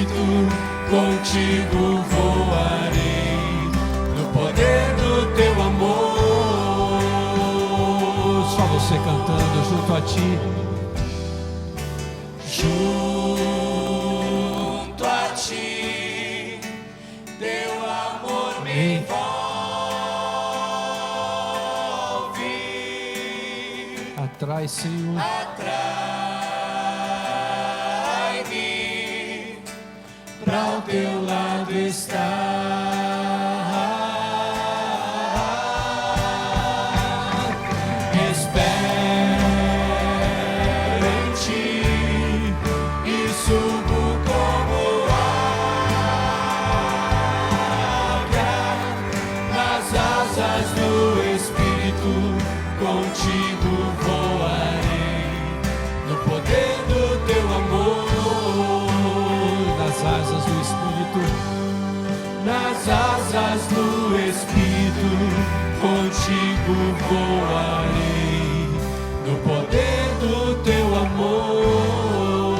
Espírito, contigo voarei, no poder do teu amor. Só você cantando junto a ti. Junto a ti, teu amor me envolve. Atrai, Senhor. Atrai-me pra o teu lado estar. Espero em ti e subo como águia nas asas do Espírito, contigo voarei, no poder do teu amor. Nas asas do Espírito. Nas asas do Espírito, contigo voarei, no poder do teu amor.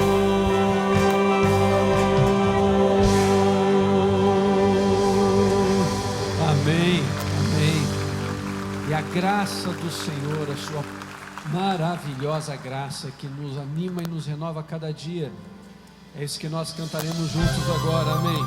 Amém, amém. E a graça do Senhor, a sua maravilhosa graça que nos anima e nos renova a cada dia, é isso que nós cantaremos juntos agora, amém.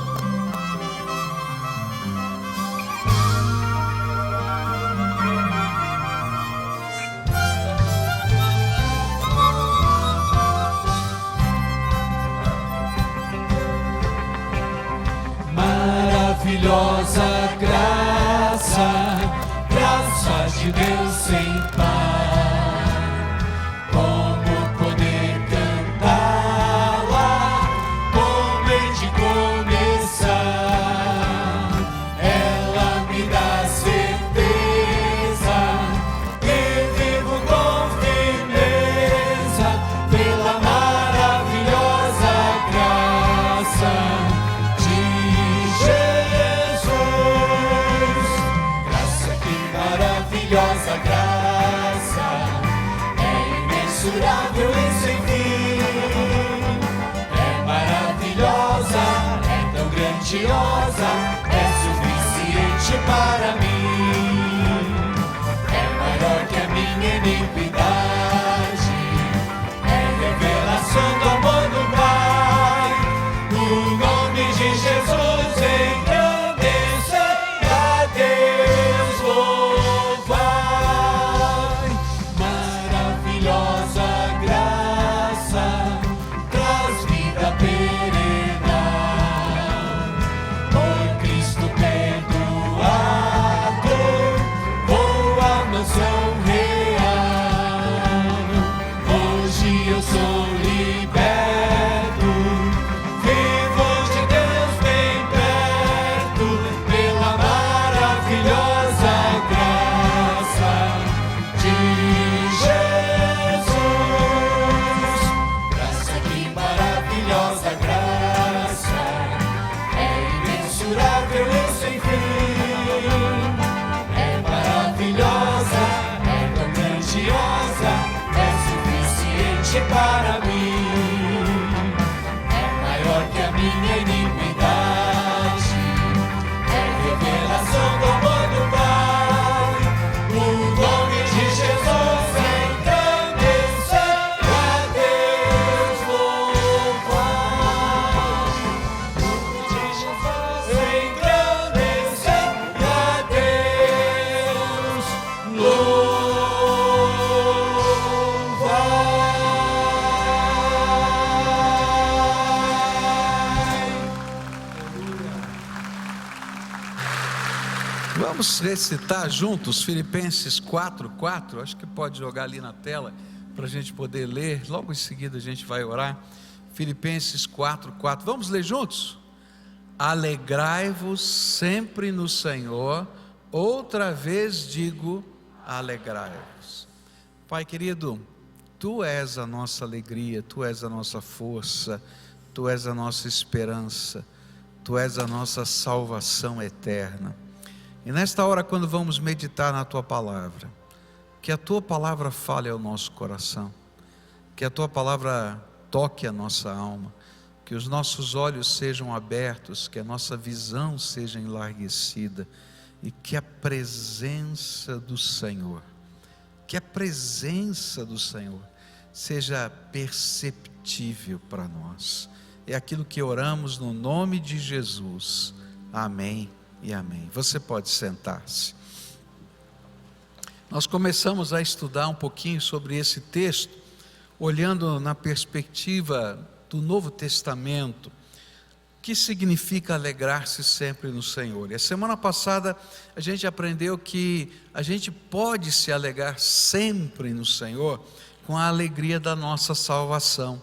Maravilhosa graça, graça de Deus sem par, como poder cantá-la, como hei de começar. Ela me dá certeza que vivo com firmeza pela maravilhosa graça de Jesus. Graça, que maravilhosa graça, é imensurável e sem fim. É maravilhosa, é tão grandiosa, é suficiente para mim. É maior que a minha iniquidade, é revelação do amor do Pai. O nome de Jesus engrandeça, a Deus louvai. Maravilhosa graça, traz vida perena. Por Cristo perdoado, vou à mansão real. Hoje eu sou liberto, vivo de Deus bem perto, pela maravilhosa graça de Jesus. Graça, que maravilhosa graça, é imensurável e sem fim. É maravilhosa, é tão grandiosa, é suficiente para mim. É maior que a minha iniquidade, é revelação do amor do Pai. O nome de Jesus engrandeça, a Deus louvai. O nome de Jesus engrandeça, a Deus Vamos recitar juntos Filipenses 4:4. Acho que pode jogar ali na tela para a gente poder ler. Logo em seguida a gente vai orar. Filipenses 4:4. Vamos ler juntos? Alegrai-vos sempre no Senhor. Outra vez digo, alegrai-vos. Pai querido, Tu és a nossa alegria, Tu és a nossa força, Tu és a nossa esperança, Tu és a nossa salvação eterna. E nesta hora, quando vamos meditar na Tua palavra, que a Tua palavra fale ao nosso coração, que a Tua palavra toque a nossa alma, que os nossos olhos sejam abertos, que a nossa visão seja enlarguecida e que a presença do Senhor, seja perceptível para nós. É aquilo que oramos no nome de Jesus. Amém e amém. Você pode sentar-se. Nós começamos a estudar um pouquinho sobre esse texto, olhando na perspectiva do Novo Testamento, que significa alegrar-se sempre no Senhor. E a semana passada a gente aprendeu que a gente pode se alegrar sempre no Senhor com a alegria da nossa salvação,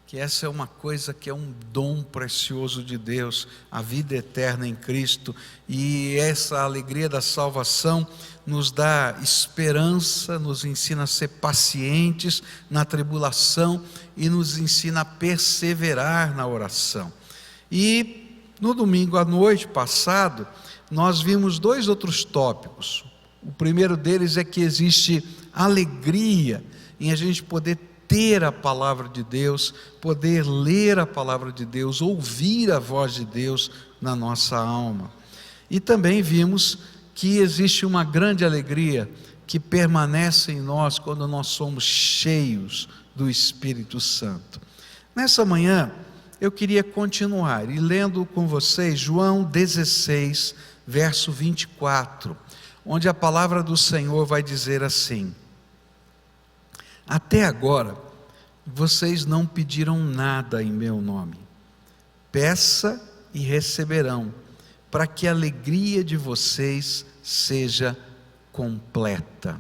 que essa é uma coisa que é um dom precioso de Deus, a vida eterna em Cristo, e essa alegria da salvação nos dá esperança, nos ensina a ser pacientes na tribulação e nos ensina a perseverar na oração. E no domingo à noite passado, nós vimos 2 outros tópicos. O primeiro deles é que existe alegria em a gente poder ter a palavra de Deus, poder ler a palavra de Deus, ouvir a voz de Deus na nossa alma. E também vimos que existe uma grande alegria que permanece em nós quando nós somos cheios do Espírito Santo. Nessa manhã, eu queria continuar e lendo com vocês João 16, verso 24, onde a palavra do Senhor vai dizer assim: até agora, vocês não pediram nada em meu nome. Peça e receberão, para que a alegria de vocês seja completa.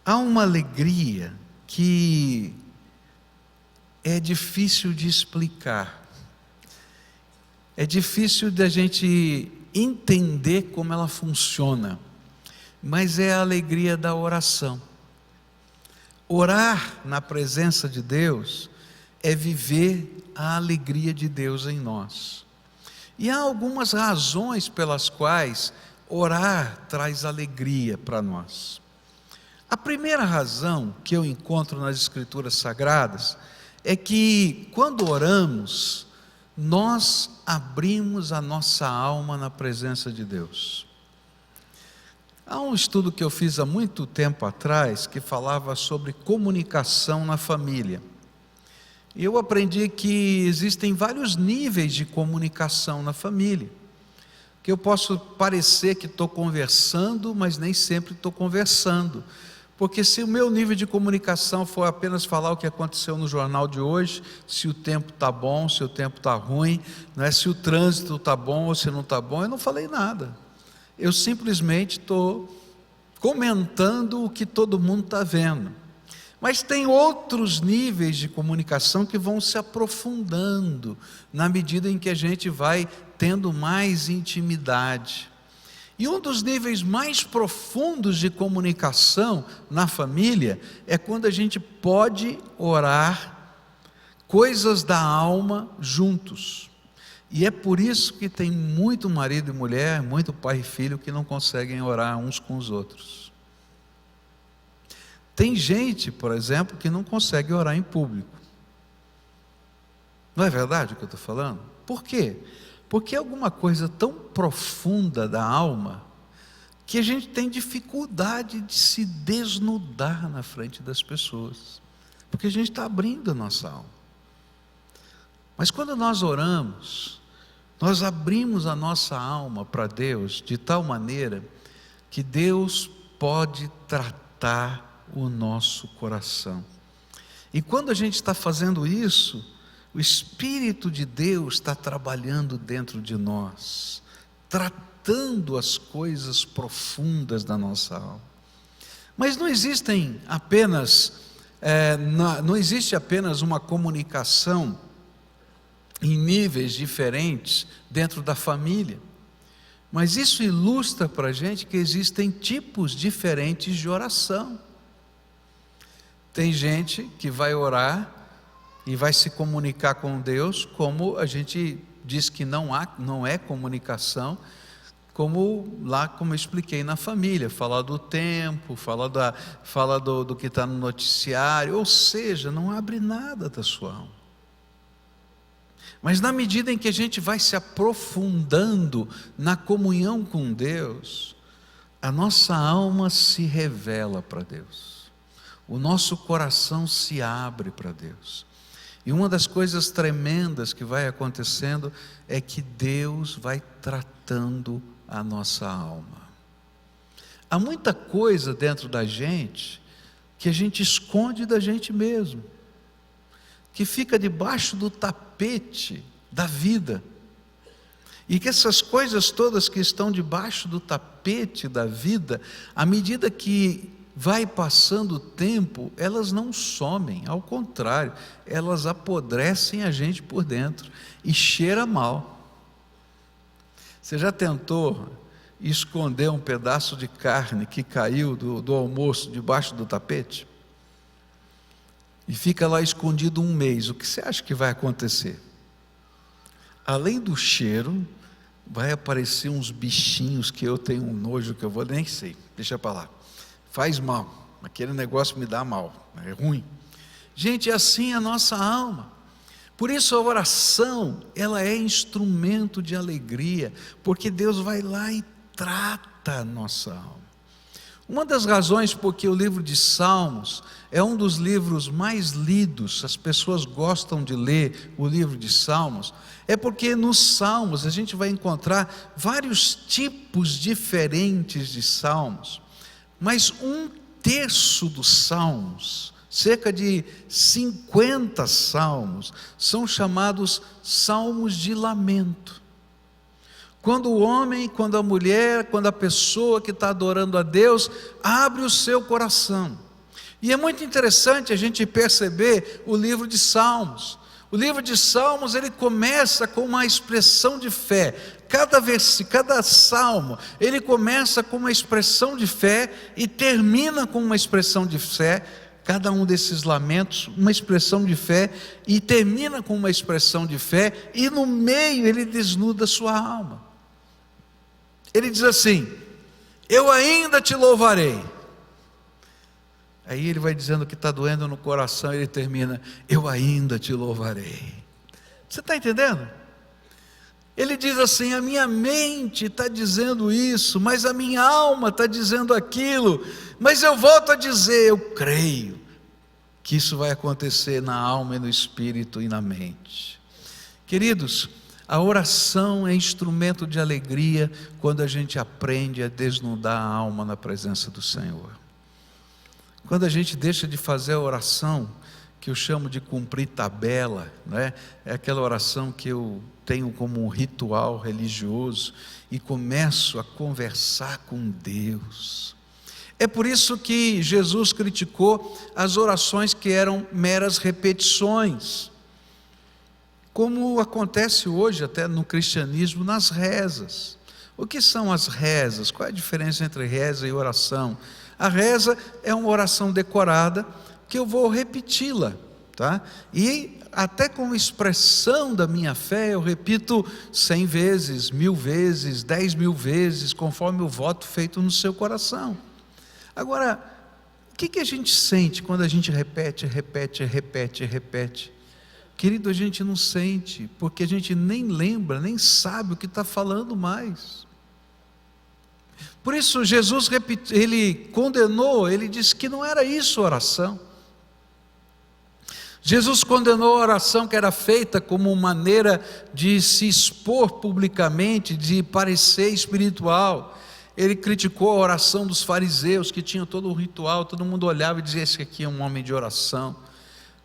Há uma alegria que é difícil de explicar, é difícil da gente entender como ela funciona, mas é a alegria da oração. Orar na presença de Deus é viver a alegria de Deus em nós. E há algumas razões pelas quais orar traz alegria para nós. A primeira razão que eu encontro nas Escrituras Sagradas é que quando oramos, nós abrimos a nossa alma na presença de Deus. Há um estudo que eu fiz há muito tempo atrás que falava sobre comunicação na família. E eu aprendi que existem vários níveis de comunicação na família. Que eu posso parecer que estou conversando, mas nem sempre estou conversando. Porque se o meu nível de comunicação for apenas falar o que aconteceu no jornal de hoje, se o tempo está bom, se o tempo está ruim, não é? Se o trânsito está bom ou se não está bom, eu não falei nada. Eu simplesmente estou comentando o que todo mundo está vendo. Mas tem outros níveis de comunicação que vão se aprofundando na medida em que a gente vai tendo mais intimidade. E um dos níveis mais profundos de comunicação na família é quando a gente pode orar coisas da alma juntos. E é por isso que tem muito marido e mulher, muito pai e filho que não conseguem orar uns com os outros. Tem gente, por exemplo, que não consegue orar em público. Não é verdade o que eu estou falando? Por quê? Porque é alguma coisa tão profunda da alma que a gente tem dificuldade de se desnudar na frente das pessoas. Porque a gente está abrindo a nossa alma. Mas quando nós oramos, nós abrimos a nossa alma para Deus de tal maneira que Deus pode tratar o nosso coração. E quando a gente está fazendo isso, o Espírito de Deus está trabalhando dentro de nós, tratando as coisas profundas da nossa alma. Mas não existem apenas, não existe apenas uma comunicação em níveis diferentes dentro da família. Mas isso ilustra para a gente que existem tipos diferentes de oração. Tem gente que vai orar e vai se comunicar com Deus, como a gente diz que não é comunicação, como eu expliquei na família, falar do tempo, fala do que está no noticiário, ou seja, não abre nada da sua alma. Mas na medida em que a gente vai se aprofundando na comunhão com Deus, a nossa alma se revela para Deus, o nosso coração se abre para Deus. E uma das coisas tremendas que vai acontecendo é que Deus vai tratando a nossa alma. Há muita coisa dentro da gente que a gente esconde da gente mesmo, que fica debaixo do tapete da vida, e que essas coisas todas que estão debaixo do tapete da vida, à medida que vai passando o tempo, elas não somem, ao contrário, elas apodrecem a gente por dentro e cheira mal. Você já tentou esconder um pedaço de carne que caiu do almoço debaixo do tapete? E fica lá escondido um mês. O que você acha que vai acontecer? Além do cheiro, vai aparecer uns bichinhos que eu tenho um nojo que eu vou nem sei, deixa para lá. Faz mal, aquele negócio me dá mal, é ruim. Gente, é assim a nossa alma. Por isso a oração, ela é instrumento de alegria, porque Deus vai lá e trata a nossa alma. Uma das razões porque o livro de Salmos é um dos livros mais lidos, as pessoas gostam de ler o livro de Salmos, é porque nos Salmos a gente vai encontrar vários tipos diferentes de salmos, mas 1/3 dos salmos, cerca de 50 salmos, são chamados salmos de lamento. Quando o homem, quando a mulher, quando a pessoa que está adorando a Deus, abre o seu coração. E é muito interessante a gente perceber o livro de Salmos. O livro de Salmos, ele começa com uma expressão de fé. Cada salmo, ele começa com uma expressão de fé e termina com uma expressão de fé. Cada um desses lamentos, uma expressão de fé, e termina com uma expressão de fé, e no meio ele desnuda a sua alma. Ele diz assim: eu ainda te louvarei. Aí ele vai dizendo que está doendo no coração, e ele termina: eu ainda te louvarei. Você está entendendo? Ele diz assim: a minha mente está dizendo isso, mas a minha alma está dizendo aquilo, mas eu volto a dizer, eu creio que isso vai acontecer na alma e no espírito e na mente. Queridos, a oração é instrumento de alegria quando a gente aprende a desnudar a alma na presença do Senhor. Quando a gente deixa de fazer a oração, que eu chamo de cumprir tabela, né? É aquela oração que eu tenho como um ritual religioso e começo a conversar com Deus. É por isso que Jesus criticou as orações que eram meras repetições, como acontece hoje até no cristianismo, nas rezas. O que são as rezas? Qual é a diferença entre reza e oração? A reza é uma oração decorada que eu vou repeti-la, tá? E até como expressão da minha fé, eu repito 100 vezes, 1000 vezes, 10.000 vezes, conforme o voto feito no seu coração. Agora, o que a gente sente quando a gente repete? Querido, a gente não sente, porque a gente nem lembra, nem sabe o que está falando mais. Por isso Jesus ele condenou, ele disse que não era isso a oração. Jesus condenou a oração que era feita como maneira de se expor publicamente, de parecer espiritual. Ele criticou a oração dos fariseus, que tinham todo um ritual, todo mundo olhava e dizia: esse aqui é um homem de oração.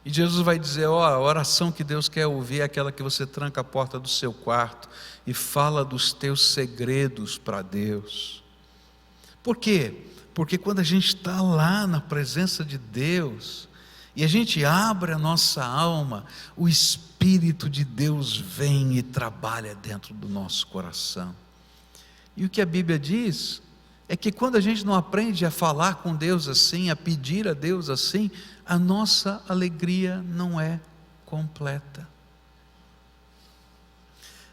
E Jesus vai dizer: a oração que Deus quer ouvir é aquela que você tranca a porta do seu quarto e fala dos teus segredos para Deus. Por quê? Porque quando a gente está lá na presença de Deus, e a gente abre a nossa alma, o Espírito de Deus vem e trabalha dentro do nosso coração. E o que a Bíblia diz é que quando a gente não aprende a falar com Deus assim, a pedir a Deus assim, a nossa alegria não é completa.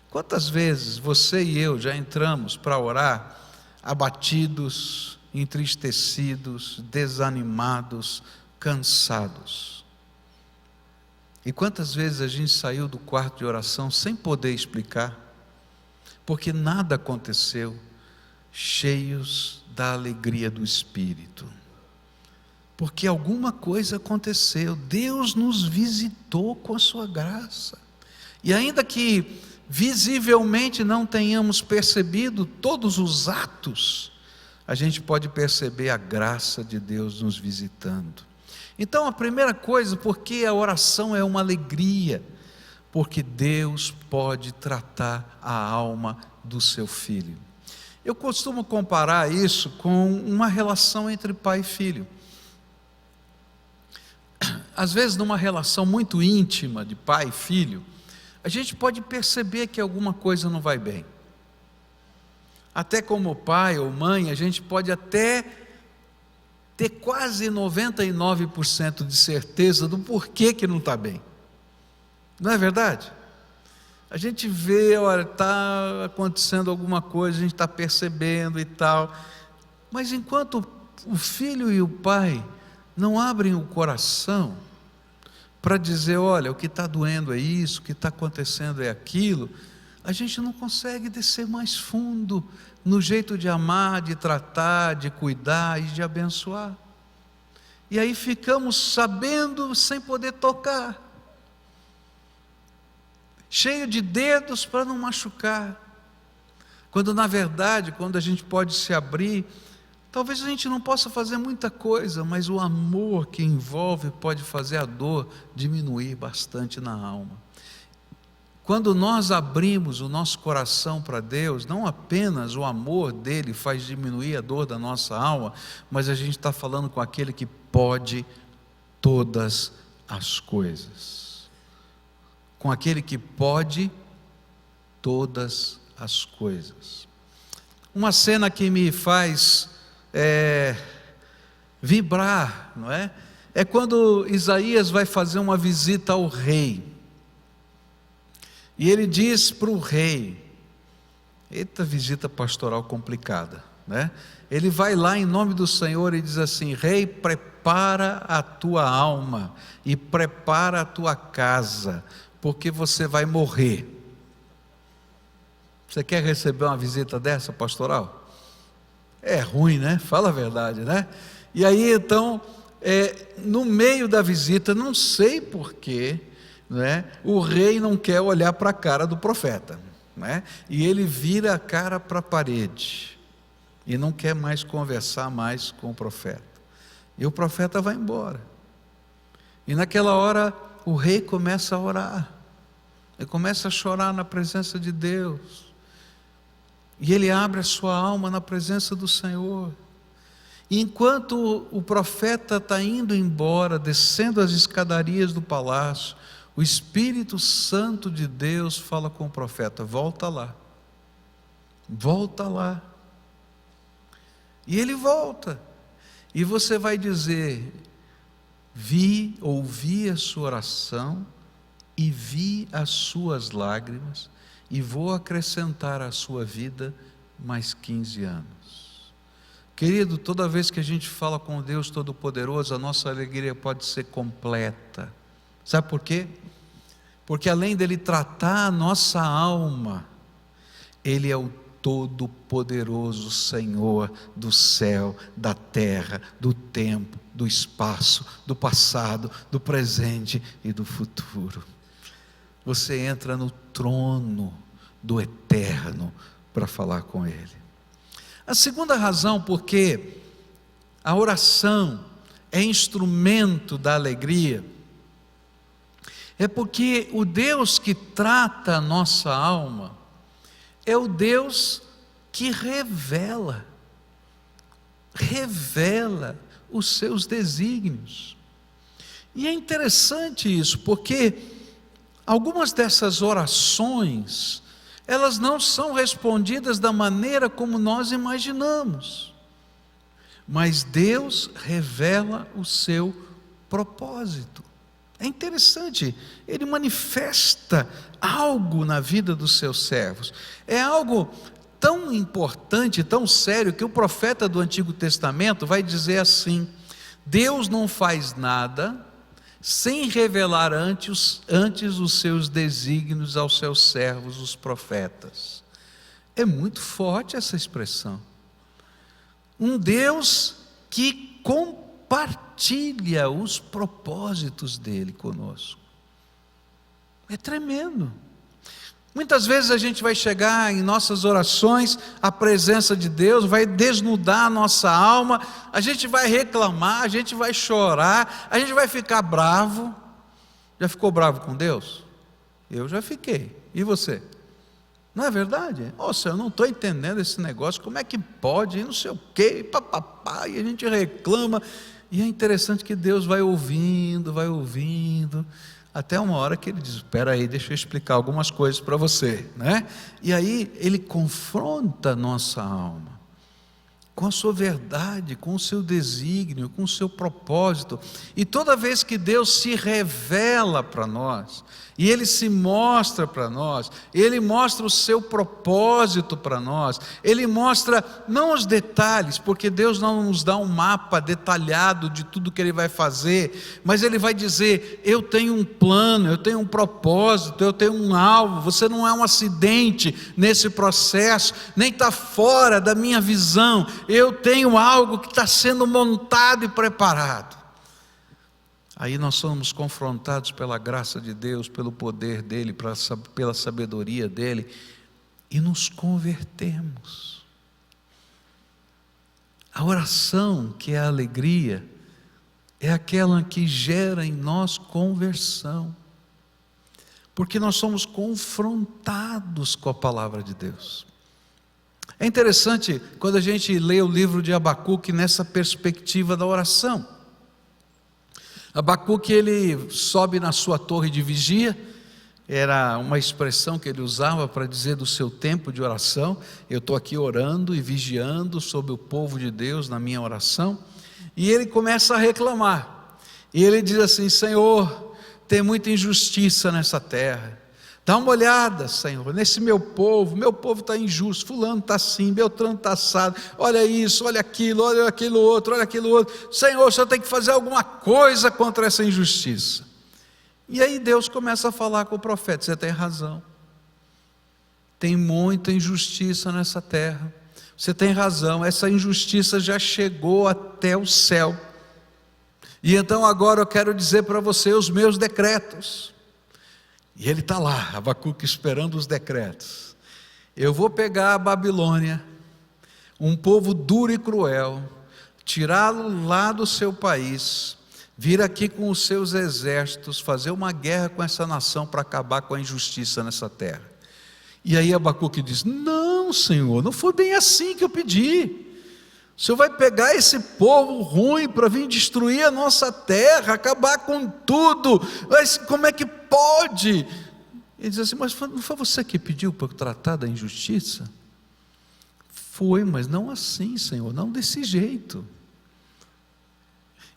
Quantas vezes você e eu já entramos para orar abatidos, entristecidos, desanimados, cansados? E quantas vezes a gente saiu do quarto de oração sem poder explicar, porque nada aconteceu, cheios da alegria do Espírito, porque alguma coisa aconteceu, Deus nos visitou com a sua graça, e ainda que visivelmente não tenhamos percebido todos os atos, a gente pode perceber a graça de Deus nos visitando. Então a primeira coisa, porque a oração é uma alegria, porque Deus pode tratar a alma do seu filho. Eu costumo comparar isso com uma relação entre pai e filho. Às vezes numa relação muito íntima de pai e filho, a gente pode perceber que alguma coisa não vai bem. Até como pai ou mãe, a gente pode até ter quase 99% de certeza do porquê que não está bem. Não é verdade? A gente vê, olha, está acontecendo alguma coisa, a gente está percebendo e tal, mas enquanto o filho e o pai não abrem o coração para dizer, olha, o que está doendo é isso, o que está acontecendo é aquilo, a gente não consegue descer mais fundo no jeito de amar, de tratar, de cuidar e de abençoar. E aí ficamos sabendo sem poder tocar, cheio de dedos para não machucar, quando na verdade, quando a gente pode se abrir, talvez a gente não possa fazer muita coisa, mas o amor que envolve pode fazer a dor diminuir bastante na alma. Quando nós abrimos o nosso coração para Deus, não apenas o amor dele faz diminuir a dor da nossa alma, mas a gente está falando com aquele que pode todas as coisas. Com aquele que pode todas as coisas. Uma cena que me faz vibrar, não é? É quando Isaías vai fazer uma visita ao rei. E ele diz para o rei, eita visita pastoral complicada, né? Ele vai lá em nome do Senhor e diz assim, rei, prepara a tua alma e prepara a tua casa, porque você vai morrer. Você quer receber uma visita dessa pastoral? É ruim, né? Fala a verdade, né? E aí então, no meio da visita, não sei porquê, né? O rei não quer olhar para a cara do profeta, né? E ele vira a cara para a parede e não quer mais conversar mais com o profeta, e o profeta vai embora, e naquela hora o rei começa a orar, ele começa a chorar na presença de Deus, e ele abre a sua alma na presença do Senhor, e enquanto o profeta está indo embora, descendo as escadarias do palácio, o Espírito Santo de Deus fala com o profeta, volta lá, e ele volta, e você vai dizer, ouvi a sua oração, e vi as suas lágrimas, e vou acrescentar à sua vida mais 15 anos. Querido, toda vez que a gente fala com Deus Todo-Poderoso, a nossa alegria pode ser completa. Sabe por quê? Porque além dele tratar a nossa alma, ele é o Todo-Poderoso Senhor do céu, da terra, do tempo, do espaço, do passado, do presente e do futuro. Você entra no trono do eterno para falar com ele. A segunda razão porque a oração é instrumento da alegria, é porque o Deus que trata a nossa alma é o Deus que revela os seus desígnios. E é interessante isso, porque algumas dessas orações, elas não são respondidas da maneira como nós imaginamos, mas Deus revela o seu propósito. É interessante, ele manifesta algo na vida dos seus servos, é algo tão importante, tão sério, que o profeta do Antigo Testamento vai dizer assim: Deus não faz nada sem revelar antes os seus desígnios aos seus servos, os profetas. É muito forte essa expressão. Um Deus que compartilha os propósitos dele conosco. É tremendo. Muitas vezes a gente vai chegar em nossas orações à presença de Deus, vai desnudar a nossa alma, a gente vai reclamar, a gente vai chorar, a gente vai ficar bravo. Já ficou bravo com Deus? Eu já fiquei. E você? Não é verdade? Senhor, eu não estou entendendo esse negócio, como é que pode, não sei o quê, papapá, e a gente reclama. E é interessante que Deus vai ouvindo, até uma hora que ele diz: espera aí, deixa eu explicar algumas coisas para você, né? E aí ele confronta a nossa alma com a sua verdade, com o seu desígnio, com o seu propósito. E toda vez que Deus se revela para nós, e Ele se mostra para nós, Ele mostra o seu propósito para nós, Ele mostra não os detalhes, porque Deus não nos dá um mapa detalhado de tudo que Ele vai fazer, mas Ele vai dizer: eu tenho um plano, eu tenho um propósito, eu tenho um alvo, você não é um acidente nesse processo, nem está fora da minha visão, eu tenho algo que está sendo montado e preparado. Aí nós somos confrontados pela graça de Deus, pelo poder dEle, pela sabedoria dEle, e nos convertemos. A oração, que é a alegria, é aquela que gera em nós conversão, porque nós somos confrontados com a palavra de Deus. É interessante quando a gente lê o livro de Abacuque nessa perspectiva da oração. Abacuque, ele sobe na sua torre de vigia, era uma expressão que ele usava para dizer do seu tempo de oração. Eu estou aqui orando e vigiando sobre o povo de Deus na minha oração, e ele começa a reclamar, e ele diz assim: Senhor, tem muita injustiça nessa terra, dá uma olhada, Senhor, nesse meu povo está injusto, fulano está assim, Beltrano está assado, olha isso, olha aquilo outro, Senhor, o Senhor tem que fazer alguma coisa contra essa injustiça. E aí Deus começa a falar com o profeta: você tem razão, tem muita injustiça nessa terra, você tem razão, essa injustiça já chegou até o céu, e então agora eu quero dizer para você os meus decretos. E ele está lá, Abacuque, esperando os decretos. Eu vou pegar a Babilônia, um povo duro e cruel, tirá-lo lá do seu país, vir aqui com os seus exércitos, fazer uma guerra com essa nação para acabar com a injustiça nessa terra. E aí Abacuque diz: não, Senhor, não foi bem assim que eu pedi. O Senhor vai pegar esse povo ruim para vir destruir a nossa terra, acabar com tudo, mas como é que pode? Ele diz assim: mas não foi você que pediu para eu tratar da injustiça? Foi, mas não assim, Senhor, não desse jeito.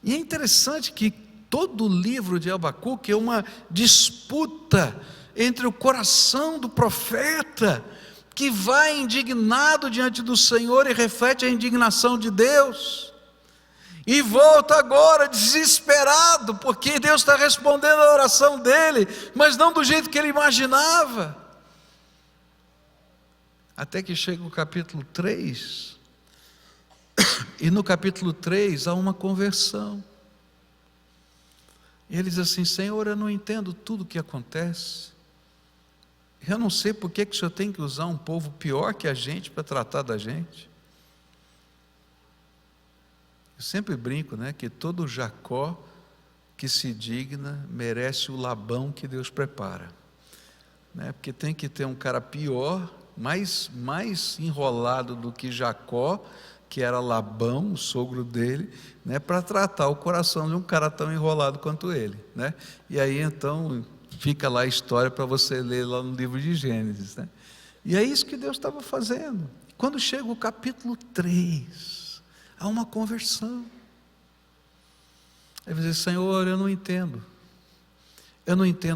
E é interessante que todo o livro de Abacuque é uma disputa entre o coração do profeta, que vai indignado diante do Senhor e reflete a indignação de Deus, e volta agora desesperado, porque Deus está respondendo a oração dele, mas não do jeito que ele imaginava. Até que chega o capítulo 3, e no capítulo 3 há uma conversão. Ele diz assim: Senhor, eu não entendo tudo o que acontece, eu não sei por que o Senhor tem que usar um povo pior que a gente para tratar da gente. Eu sempre brinco, né, que todo Jacó que se digna merece o Labão que Deus prepara, né? Porque tem que ter um cara pior, mais enrolado do que Jacó, que era Labão, o sogro dele, né, para tratar o coração de um cara tão enrolado quanto ele, né? E aí então fica lá a história para você ler lá no livro de Gênesis, né? E é isso que Deus estava fazendo. Quando chega o capítulo 3, há uma conversão. Aí você diz: Senhor, eu não entendo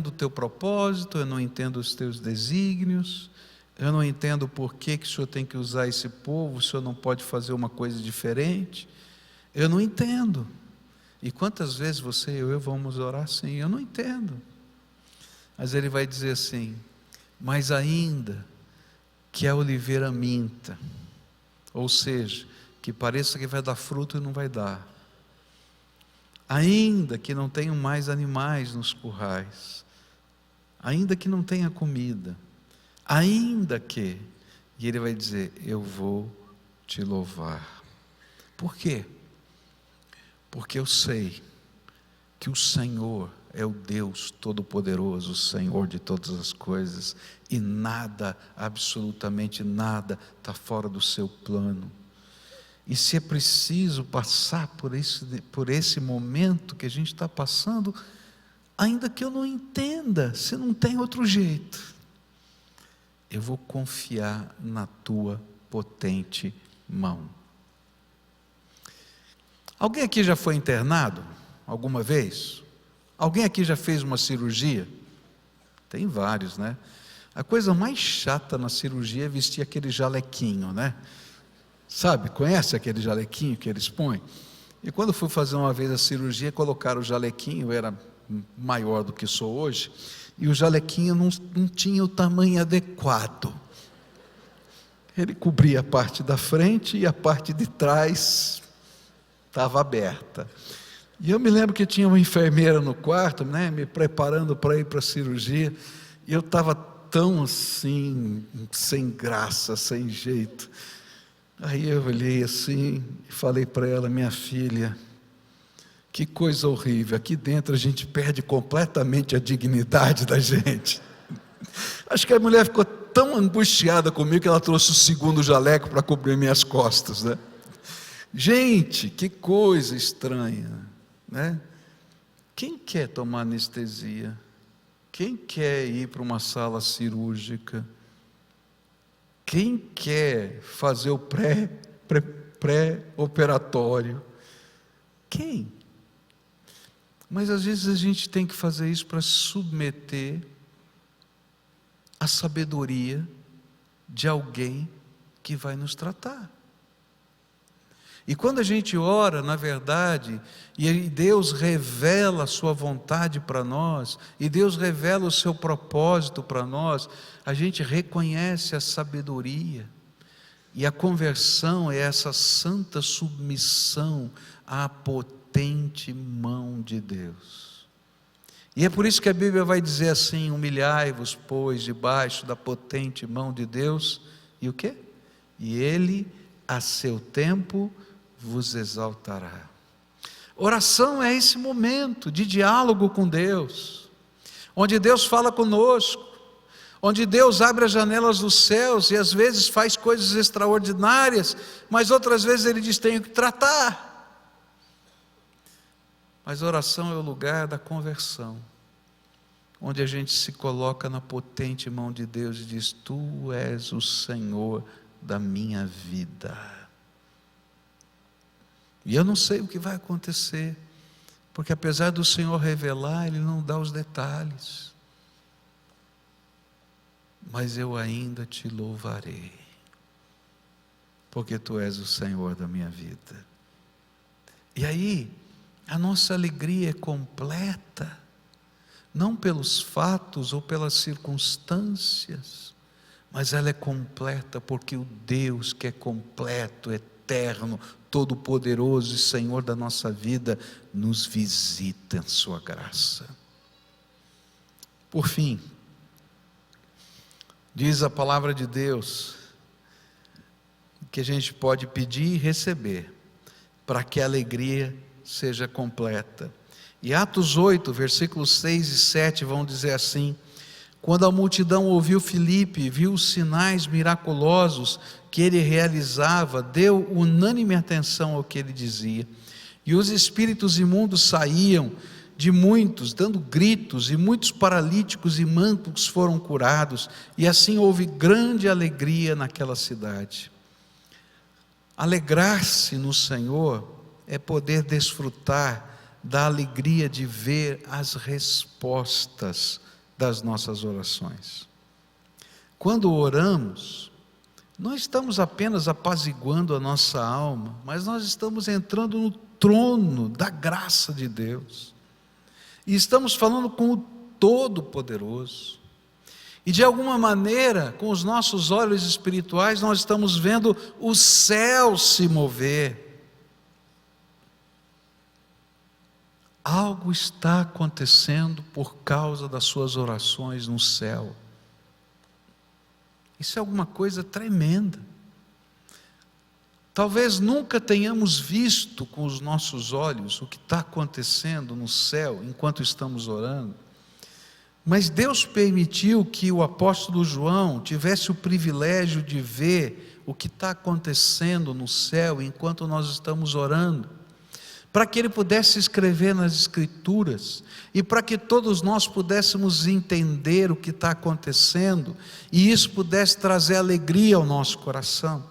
o teu propósito, eu não entendo os teus desígnios, eu não entendo por que o Senhor tem que usar esse povo, o Senhor não pode fazer uma coisa diferente, eu não entendo. E quantas vezes você e eu vamos orar assim? Eu não entendo. Mas ele vai dizer assim: mas ainda que a oliveira minta, ou seja, que pareça que vai dar fruto e não vai dar, ainda que não tenham mais animais nos currais, ainda que não tenha comida, ainda que, e ele vai dizer: eu vou te louvar. Por quê? Porque eu sei que o Senhor é o Deus Todo-Poderoso, o Senhor de todas as coisas, e nada, absolutamente nada, está fora do seu plano. E se é preciso passar por esse momento que a gente está passando, ainda que eu não entenda, se não tem outro jeito, eu vou confiar na tua potente mão. Alguém aqui já foi internado alguma vez? Alguém aqui já fez uma cirurgia? Tem vários, né? A coisa mais chata na cirurgia é vestir aquele jalequinho, né? Sabe, conhece aquele jalequinho que eles põem? E quando fui fazer uma vez a cirurgia, colocaram o jalequinho, eu era maior do que sou hoje, e o jalequinho não tinha o tamanho adequado. Ele cobria a parte da frente e a parte de trás estava aberta. E eu me lembro que tinha uma enfermeira no quarto, né, me preparando para ir para a cirurgia, e eu estava tão assim, sem graça, sem jeito. Aí eu olhei assim e falei para ela: minha filha, que coisa horrível, aqui dentro a gente perde completamente a dignidade da gente. Acho que a mulher ficou tão angustiada comigo que ela trouxe o segundo jaleco para cobrir minhas costas, né? Gente, que coisa estranha, né? Quem quer tomar anestesia? Quem quer ir para uma sala cirúrgica? Quem quer fazer o pré-operatório? Quem? Mas às vezes a gente tem que fazer isso para submeter a sabedoria de alguém que vai nos tratar. E quando a gente ora, na verdade, e Deus revela a sua vontade para nós, e Deus revela o seu propósito para nós, a gente reconhece a sabedoria. E a conversão é essa santa submissão à potente mão de Deus. E é por isso que a Bíblia vai dizer assim: humilhai-vos, pois, debaixo da potente mão de Deus, e o quê? E Ele, a seu tempo, vos exaltará. Oração é esse momento de diálogo com Deus, onde Deus fala conosco, onde Deus abre as janelas dos céus e às vezes faz coisas extraordinárias, mas outras vezes Ele diz: tenho que tratar. Mas a oração é o lugar da conversão, onde a gente se coloca na potente mão de Deus e diz: tu és o Senhor da minha vida. E eu não sei o que vai acontecer, porque apesar do Senhor revelar, Ele não dá os detalhes. Mas eu ainda te louvarei, porque tu és o Senhor da minha vida. E aí, a nossa alegria é completa, não pelos fatos ou pelas circunstâncias, mas ela é completa porque o Deus que é completo, eterno, todo-poderoso e Senhor da nossa vida, nos visita em sua graça. Por fim, diz a palavra de Deus, que a gente pode pedir e receber, para que a alegria seja completa. E Atos 8, versículos 6 e 7 vão dizer assim: quando a multidão ouviu Filipe e viu os sinais miraculosos que ele realizava, deu unânime atenção ao que ele dizia. E os espíritos imundos saíam de muitos, dando gritos, e muitos paralíticos e mancos foram curados, e assim houve grande alegria naquela cidade. Alegrar-se no Senhor é poder desfrutar da alegria de ver as respostas das nossas orações. Quando oramos, não estamos apenas apaziguando a nossa alma, mas nós estamos entrando no trono da graça de Deus. E estamos falando com o Todo-Poderoso. E de alguma maneira, com os nossos olhos espirituais, nós estamos vendo o céu se mover. Algo está acontecendo por causa das suas orações no céu. Isso é alguma coisa tremenda. Talvez nunca tenhamos visto com os nossos olhos o que está acontecendo no céu enquanto estamos orando. Mas Deus permitiu que o apóstolo João tivesse o privilégio de ver o que está acontecendo no céu enquanto nós estamos orando, para que ele pudesse escrever nas Escrituras, e para que todos nós pudéssemos entender o que está acontecendo, e isso pudesse trazer alegria ao nosso coração.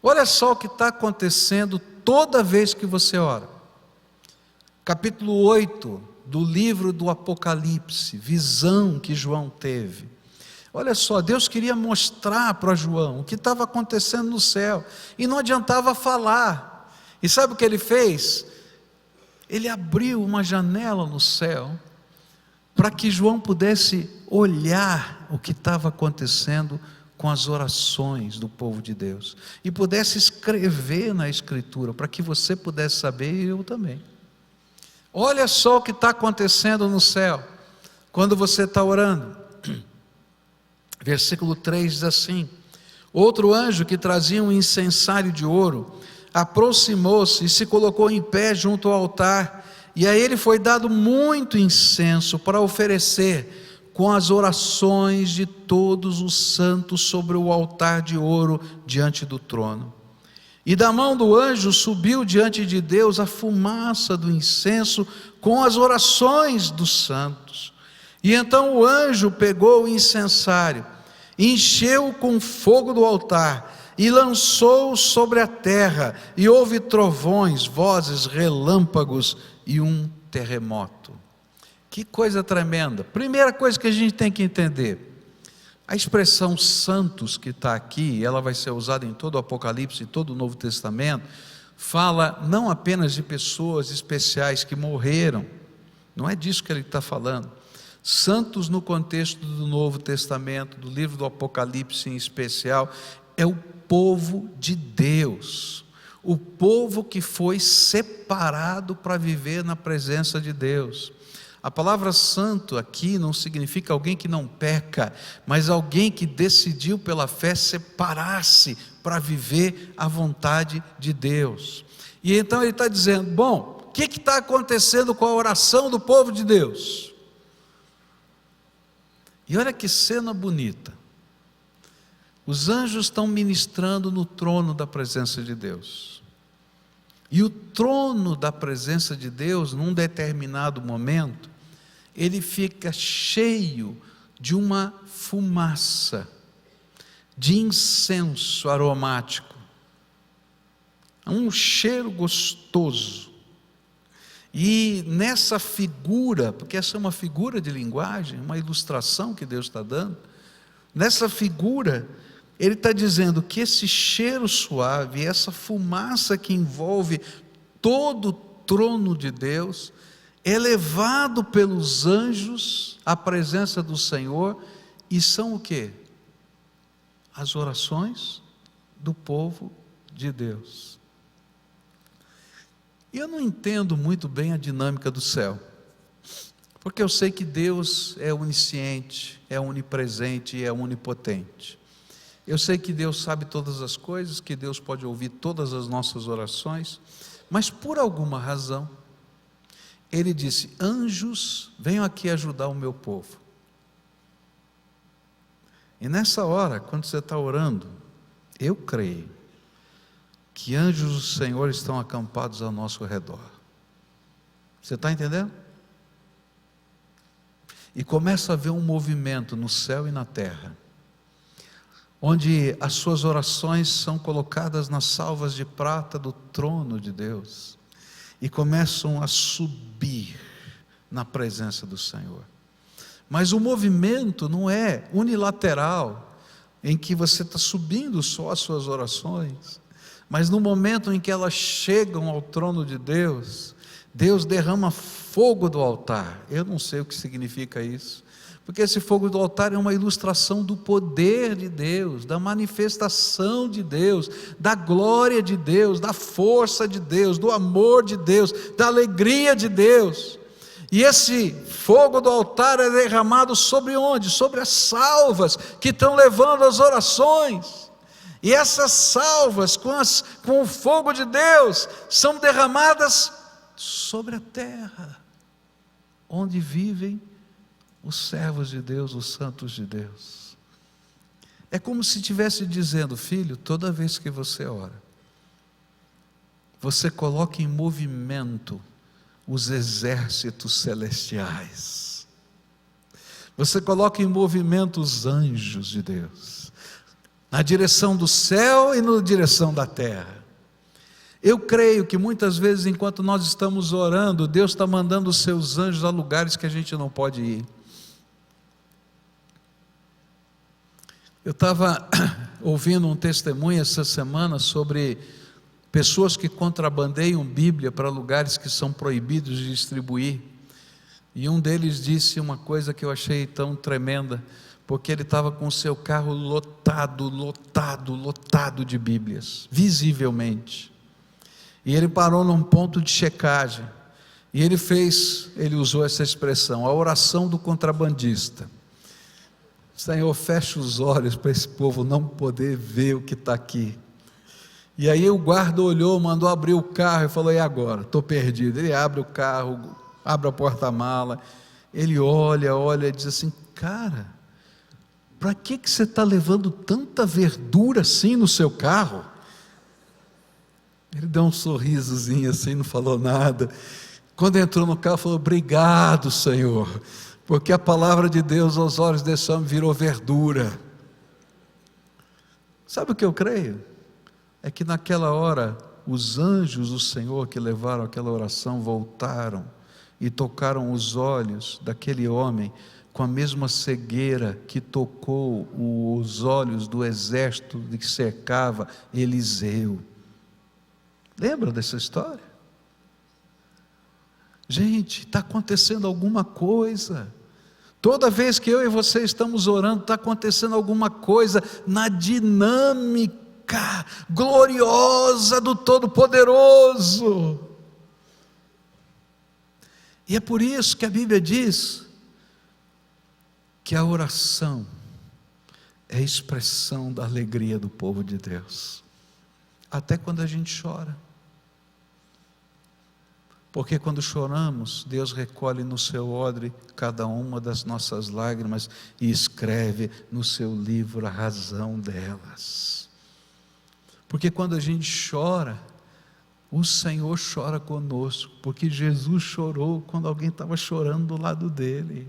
Olha só o que está acontecendo toda vez que você ora. Capítulo 8 do livro do Apocalipse, visão que João teve. Olha só, Deus queria mostrar para João o que estava acontecendo no céu, e não adiantava falar. E sabe o que ele fez? Ele abriu uma janela no céu, para que João pudesse olhar o que estava acontecendo com as orações do povo de Deus, e pudesse escrever na Escritura, para que você pudesse saber, e eu também. Olha só o que está acontecendo no céu, quando você está orando. Versículo 3 diz assim: outro anjo que trazia um incensário de ouro, aproximou-se e se colocou em pé junto ao altar, e a ele foi dado muito incenso para oferecer com as orações de todos os santos sobre o altar de ouro diante do trono. E da mão do anjo subiu diante de Deus a fumaça do incenso com as orações dos santos. E então o anjo pegou o incensário, encheu-o com fogo do altar e lançou-o sobre a terra, e houve trovões, vozes, relâmpagos e um terremoto. Que coisa tremenda. Primeira coisa que a gente tem que entender: a expressão santos que está aqui, ela vai ser usada em todo o Apocalipse, em todo o Novo Testamento, fala não apenas de pessoas especiais que morreram, não é disso que ele está falando. Santos no contexto do Novo Testamento, do livro do Apocalipse em especial, é o povo de Deus, o povo que foi separado para viver na presença de Deus. A palavra santo aqui não significa alguém que não peca, mas alguém que decidiu pela fé separar-se para viver a vontade de Deus. E então ele está dizendo: bom, o que está acontecendo com a oração do povo de Deus? E olha que cena bonita. Os anjos estão ministrando no trono da presença de Deus. E o trono da presença de Deus, num determinado momento, ele fica cheio de uma fumaça, de incenso aromático, um cheiro gostoso. E nessa figura, porque essa é uma figura de linguagem, uma ilustração que Deus está dando, nessa figura, ele está dizendo que esse cheiro suave, essa fumaça que envolve todo o trono de Deus, é levado pelos anjos à presença do Senhor, e são o quê? As orações do povo de Deus. E eu não entendo muito bem a dinâmica do céu, porque eu sei que Deus é onisciente, é onipresente e é onipotente. Eu sei que Deus sabe todas as coisas, que Deus pode ouvir todas as nossas orações, mas por alguma razão, Ele disse: anjos, venham aqui ajudar o meu povo. E nessa hora, quando você está orando, eu creio que anjos do Senhor estão acampados ao nosso redor. Você está entendendo? E começa a haver um movimento no céu e na terra, onde as suas orações são colocadas nas salvas de prata do trono de Deus, e começam a subir na presença do Senhor. Mas o movimento não é unilateral, em que você está subindo só as suas orações, mas no momento em que elas chegam ao trono de Deus, Deus derrama fogo do altar. Eu não sei o que significa isso, porque esse fogo do altar é uma ilustração do poder de Deus, da manifestação de Deus, da glória de Deus, da força de Deus, do amor de Deus, da alegria de Deus. E esse fogo do altar é derramado sobre onde? Sobre as salvas que estão levando as orações. E essas salvas com o fogo de Deus são derramadas sobre a terra, onde vivem os servos de Deus, os santos de Deus. É como se estivesse dizendo: filho, toda vez que você ora, você coloca em movimento os exércitos celestiais, você coloca em movimento os anjos de Deus, na direção do céu e na direção da terra. Eu creio que muitas vezes, enquanto nós estamos orando, Deus está mandando os seus anjos a lugares que a gente não pode ir. Eu estava ouvindo um testemunho essa semana sobre pessoas que contrabandeiam Bíblia para lugares que são proibidos de distribuir. E um deles disse uma coisa que eu achei tão tremenda, porque ele estava com o seu carro lotado de Bíblias, visivelmente. E ele parou num ponto de checagem, e ele usou essa expressão, a oração do contrabandista. Senhor, fecha os olhos para esse povo não poder ver o que está aqui. E aí o guarda olhou, mandou abrir o carro e falou: e agora? Estou perdido. Ele abre o carro, abre a porta-mala, ele olha e diz assim: cara, para que você está levando tanta verdura assim no seu carro? Ele deu um sorrisozinho assim, não falou nada. Quando entrou no carro, falou: obrigado, Senhor, porque a palavra de Deus aos olhos desse homem virou verdura. Sabe o que eu creio? É que naquela hora, os anjos do Senhor que levaram aquela oração voltaram e tocaram os olhos daquele homem com a mesma cegueira que tocou os olhos do exército que cercava Eliseu. Lembra dessa história? Gente, está acontecendo alguma coisa. Toda vez que eu e você estamos orando, está acontecendo alguma coisa na dinâmica gloriosa do Todo-Poderoso. E é por isso que a Bíblia diz que a oração é a expressão da alegria do povo de Deus, até quando a gente chora. Porque quando choramos, Deus recolhe no seu odre cada uma das nossas lágrimas e escreve no seu livro a razão delas. Porque quando a gente chora, o Senhor chora conosco, porque Jesus chorou quando alguém estava chorando do lado dele.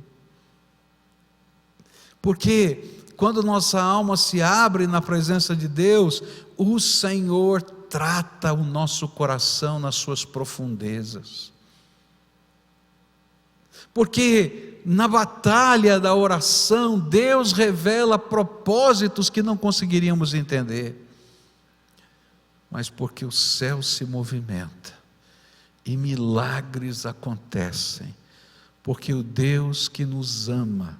Porque quando nossa alma se abre na presença de Deus, o Senhor trata o nosso coração nas suas profundezas. Porque na batalha da oração, Deus revela propósitos que não conseguiríamos entender. Mas porque o céu se movimenta e milagres acontecem, porque o Deus que nos ama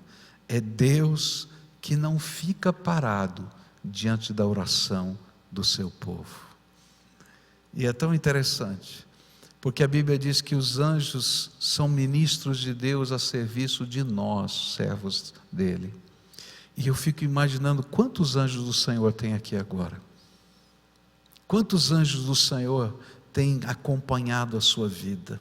é Deus que não fica parado diante da oração do seu povo. E é tão interessante, porque a Bíblia diz que os anjos são ministros de Deus a serviço de nós, servos dele. E eu fico imaginando quantos anjos do Senhor tem aqui agora. Quantos anjos do Senhor têm acompanhado a sua vida?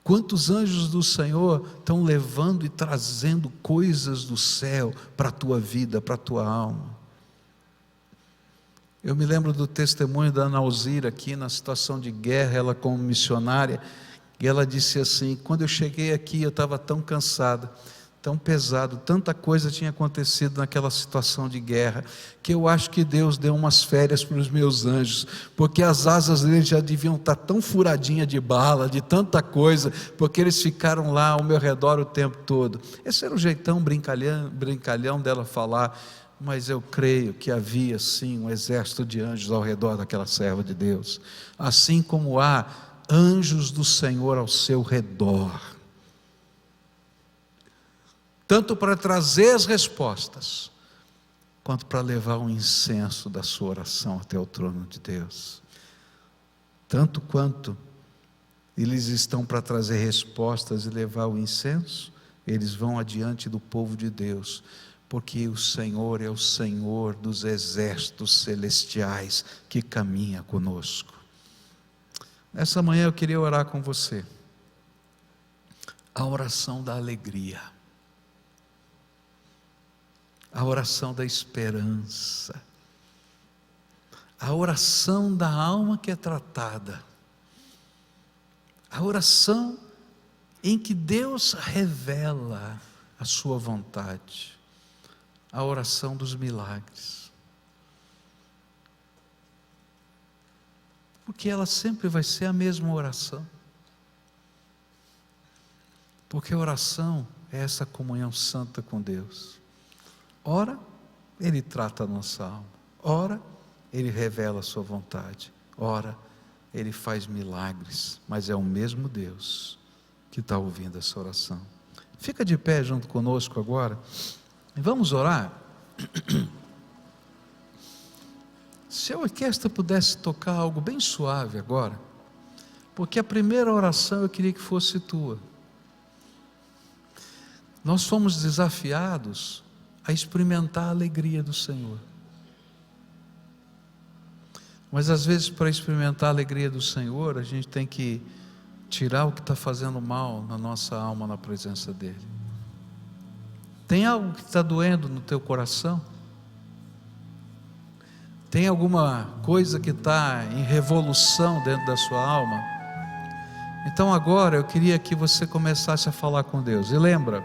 Quantos anjos do Senhor estão levando e trazendo coisas do céu para a tua vida, para a tua alma? Eu me lembro do testemunho da Ana Alzira aqui na situação de guerra, ela como missionária, e ela disse assim: quando eu cheguei aqui eu estava tão cansada, tão pesado, tanta coisa tinha acontecido naquela situação de guerra, que eu acho que Deus deu umas férias para os meus anjos, porque as asas deles já deviam estar tão furadinhas de bala, de tanta coisa, porque eles ficaram lá ao meu redor o tempo todo. Esse era o jeitão brincalhão dela falar, mas eu creio que havia sim um exército de anjos ao redor daquela serva de Deus, assim como há anjos do Senhor ao seu redor, tanto para trazer as respostas, quanto para levar o incenso da sua oração até o trono de Deus. Tanto quanto eles estão para trazer respostas e levar o incenso, eles vão adiante do povo de Deus, porque o Senhor é o Senhor dos exércitos celestiais que caminha conosco. Nessa manhã eu queria orar com você, a oração da alegria, a oração da esperança, a oração da alma que é tratada, a oração em que Deus revela a sua vontade, a oração dos milagres, porque ela sempre vai ser a mesma oração, porque a oração é essa comunhão santa com Deus. Ora, Ele trata a nossa alma, ora, Ele revela a sua vontade, ora, Ele faz milagres, mas é o mesmo Deus que está ouvindo essa oração. Fica de pé junto conosco agora, e vamos orar. Se a orquestra pudesse tocar algo bem suave agora, porque a primeira oração eu queria que fosse tua. Nós fomos desafiados a experimentar a alegria do Senhor, mas às vezes para experimentar a alegria do Senhor a gente tem que tirar o que está fazendo mal na nossa alma na presença dEle. Tem algo que está doendo no teu coração? Tem alguma coisa que está em revolução dentro da sua alma? Então agora eu queria que você começasse a falar com Deus. E lembra,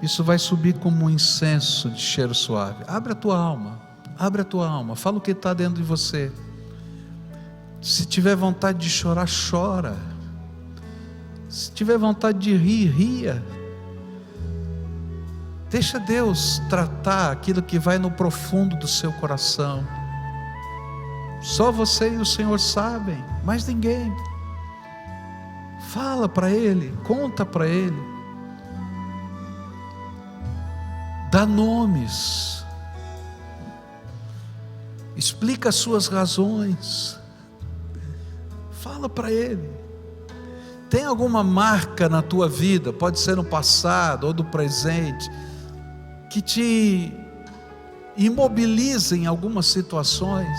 isso vai subir como um incenso de cheiro suave. Abre a tua alma, fala o que está dentro de você. Se tiver vontade de chorar, chora. Se tiver vontade de rir, ria. Deixa Deus tratar aquilo que vai no profundo do seu coração. Só você e o Senhor sabem, mais ninguém. Fala para Ele, conta para Ele. Dá nomes. Explica as suas razões. Fala para Ele. Tem alguma marca na tua vida, pode ser no passado ou do presente, que te imobiliza em algumas situações?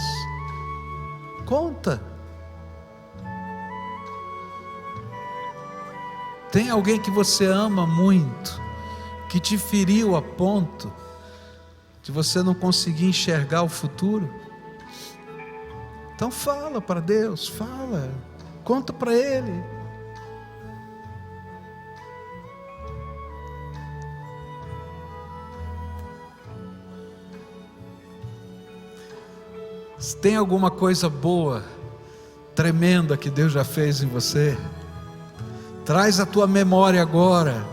Conta. Tem alguém que você ama muito, que te feriu a ponto de você não conseguir enxergar o futuro? Então fala para Deus, fala, conta para Ele. Se tem alguma coisa boa, tremenda que Deus já fez em você, traz à tua memória agora,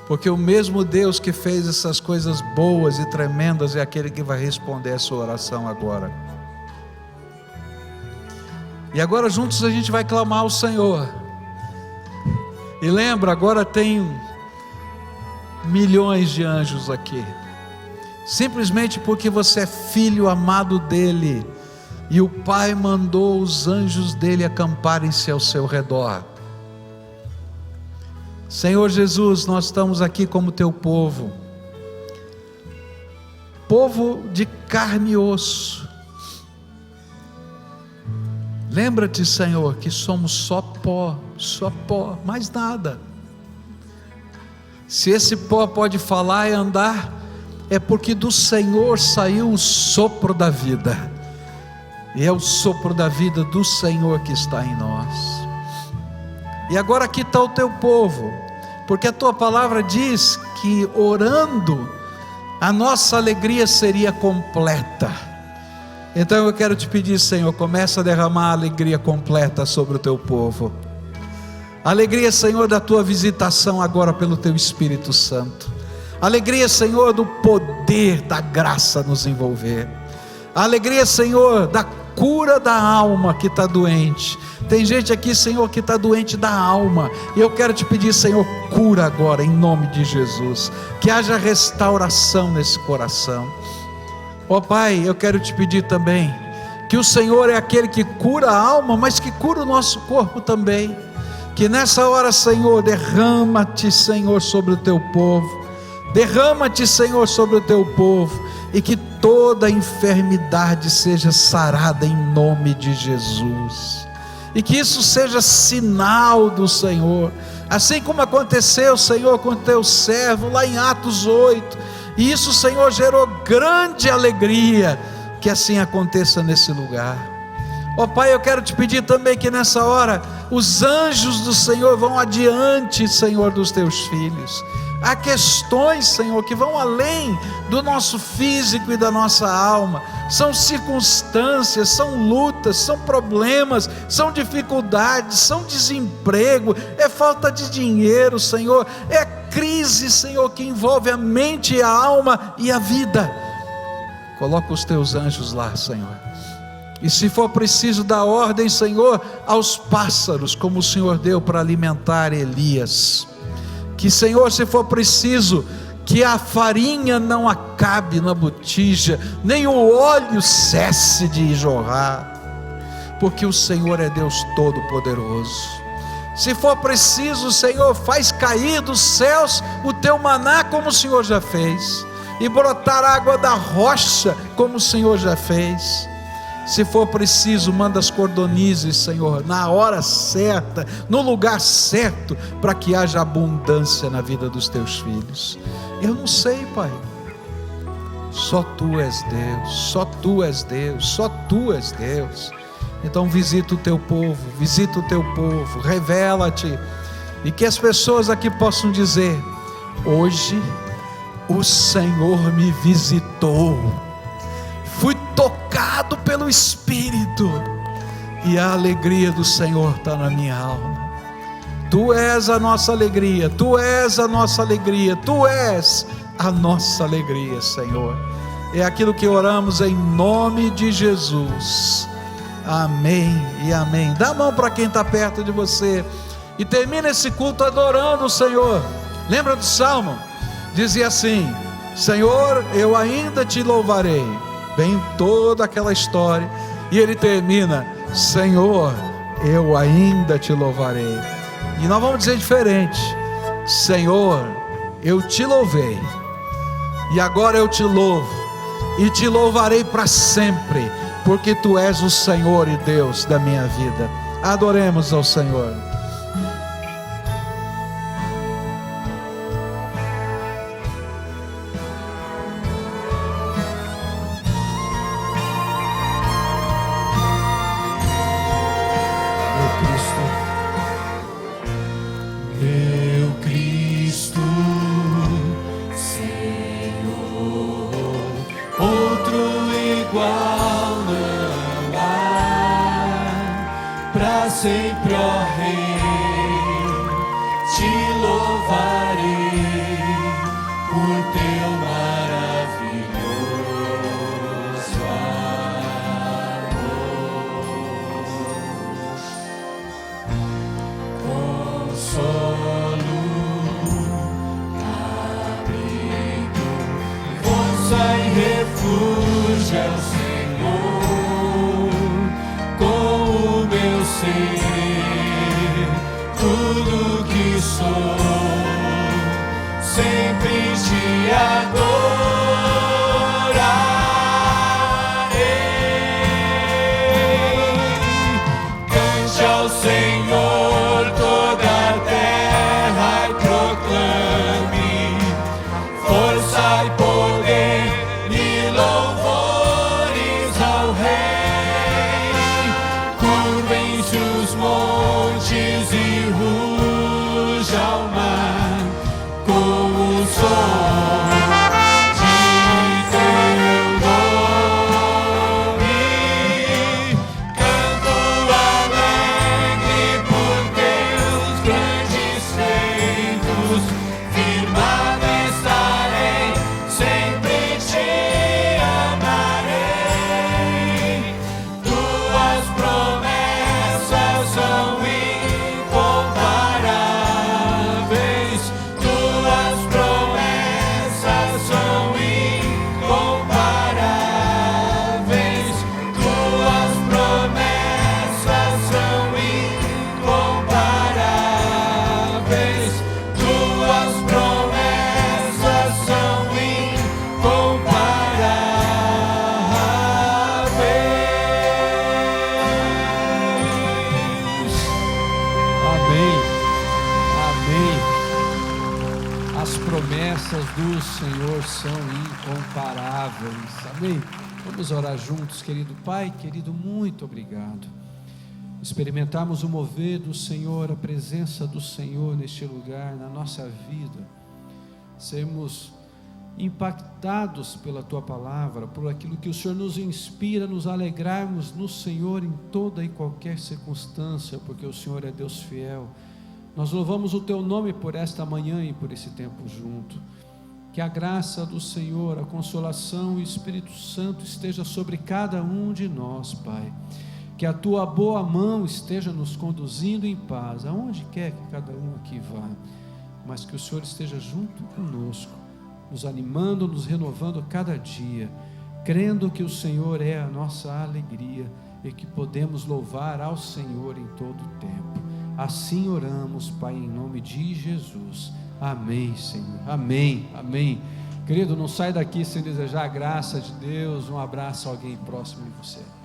porque o mesmo Deus que fez essas coisas boas e tremendas é aquele que vai responder a sua oração agora. E agora juntos a gente vai clamar ao Senhor. E lembra, agora tem milhões de anjos aqui, simplesmente porque você é filho amado dEle, e o Pai mandou os anjos dEle acamparem-se ao seu redor. Senhor Jesus, nós estamos aqui como teu povo, povo de carne e osso. Lembra-te, Senhor, que somos só pó, mais nada. Se esse pó pode falar e andar, é porque do Senhor saiu o sopro da vida, e é o sopro da vida do Senhor que está em nós. E agora aqui está o teu povo, porque a tua palavra diz que orando a nossa alegria seria completa. Então eu quero te pedir, Senhor, começa a derramar a alegria completa sobre o teu povo. Alegria, Senhor, da tua visitação agora pelo teu Espírito Santo. Alegria, Senhor, do poder da graça nos envolver. Alegria, Senhor, da cura da alma que está doente. Tem gente aqui, Senhor, que está doente da alma, e eu quero te pedir, Senhor, cura agora, em nome de Jesus, que haja restauração nesse coração. Ó Pai, eu quero te pedir também, que o Senhor é aquele que cura a alma, mas que cura o nosso corpo também, que nessa hora, Senhor, derrama-te, Senhor, sobre o teu povo, derrama-te, Senhor, sobre o teu povo, e que toda enfermidade seja sarada em nome de Jesus, e que isso seja sinal do Senhor, assim como aconteceu, Senhor, com o teu servo, lá em Atos 8, e isso, Senhor, gerou grande alegria, que assim aconteça nesse lugar. Ó Pai, eu quero te pedir também que nessa hora, os anjos do Senhor vão adiante, Senhor, dos teus filhos. Há questões, Senhor, que vão além do nosso físico e da nossa alma, são circunstâncias, são lutas, são problemas, são dificuldades, são desemprego, é falta de dinheiro, Senhor, é crise, Senhor, que envolve a mente, a alma e a vida. Coloca os teus anjos lá, Senhor, e se for preciso dar ordem, Senhor, aos pássaros, como o Senhor deu para alimentar Elias, que, Senhor, se for preciso, que a farinha não acabe na botija, nem o óleo cesse de jorrar, porque o Senhor é Deus Todo-Poderoso. Se for preciso, Senhor, faz cair dos céus o teu maná, como o Senhor já fez, e brotar água da rocha, como o Senhor já fez. Se for preciso, manda as cordonizes, Senhor, na hora certa, no lugar certo, para que haja abundância na vida dos teus filhos. Eu não sei, Pai, só Tu és Deus, só Tu és Deus, só Tu és Deus. Então visita o teu povo, revela-te, e que as pessoas aqui possam dizer: hoje o Senhor me visitou, fui tocado pelo Espírito, e a alegria do Senhor está na minha alma. Tu és a nossa alegria, Tu és a nossa alegria, Tu és a nossa alegria, Senhor. É aquilo que oramos em nome de Jesus. Amém e amém. Dá a mão para quem está perto de você e termina esse culto adorando o Senhor. Lembra do Salmo? Dizia assim: Senhor, eu ainda te louvarei. Vem toda aquela história e ele termina: Senhor, eu ainda te louvarei. E nós vamos dizer diferente: Senhor, eu te louvei, e agora eu te louvo, e te louvarei para sempre, porque Tu és o Senhor e Deus da minha vida. Adoremos ao Senhor. Meu Cristo, Senhor, outro igual não há, pra sempre, ó Rei, te louvarei por teu maravilhoso amor. Consolo, abrigo, força e refúgio é o Senhor, com o meu ser, tudo que sou, sempre te adorarei. Cante ao Senhor toda a terra e proclame força e poder e louvores ao Rei. Curvem-se os montes e ruja o mar com o som de teu nome. Canto alegre por teus grandes feitos, firmado estarei promessas do Senhor são incomparáveis. Amém? Vamos orar juntos, querido Pai, querido, muito obrigado. Experimentarmos o mover do Senhor, a presença do Senhor neste lugar, na nossa vida, sermos impactados pela Tua palavra, por aquilo que o Senhor nos inspira, nos alegrarmos no Senhor em toda e qualquer circunstância, porque o Senhor é Deus fiel. Nós louvamos o Teu nome por esta manhã e por esse tempo junto. Que a graça do Senhor, a consolação e o Espírito Santo esteja sobre cada um de nós, Pai. Que a Tua boa mão esteja nos conduzindo em paz, aonde quer que cada um aqui vá, mas que o Senhor esteja junto conosco, nos animando, nos renovando cada dia, crendo que o Senhor é a nossa alegria e que podemos louvar ao Senhor em todo o tempo. Assim oramos, Pai, em nome de Jesus. Amém, Senhor. Amém, amém. Querido, não sai daqui sem desejar a graça de Deus. Um abraço a alguém próximo de você.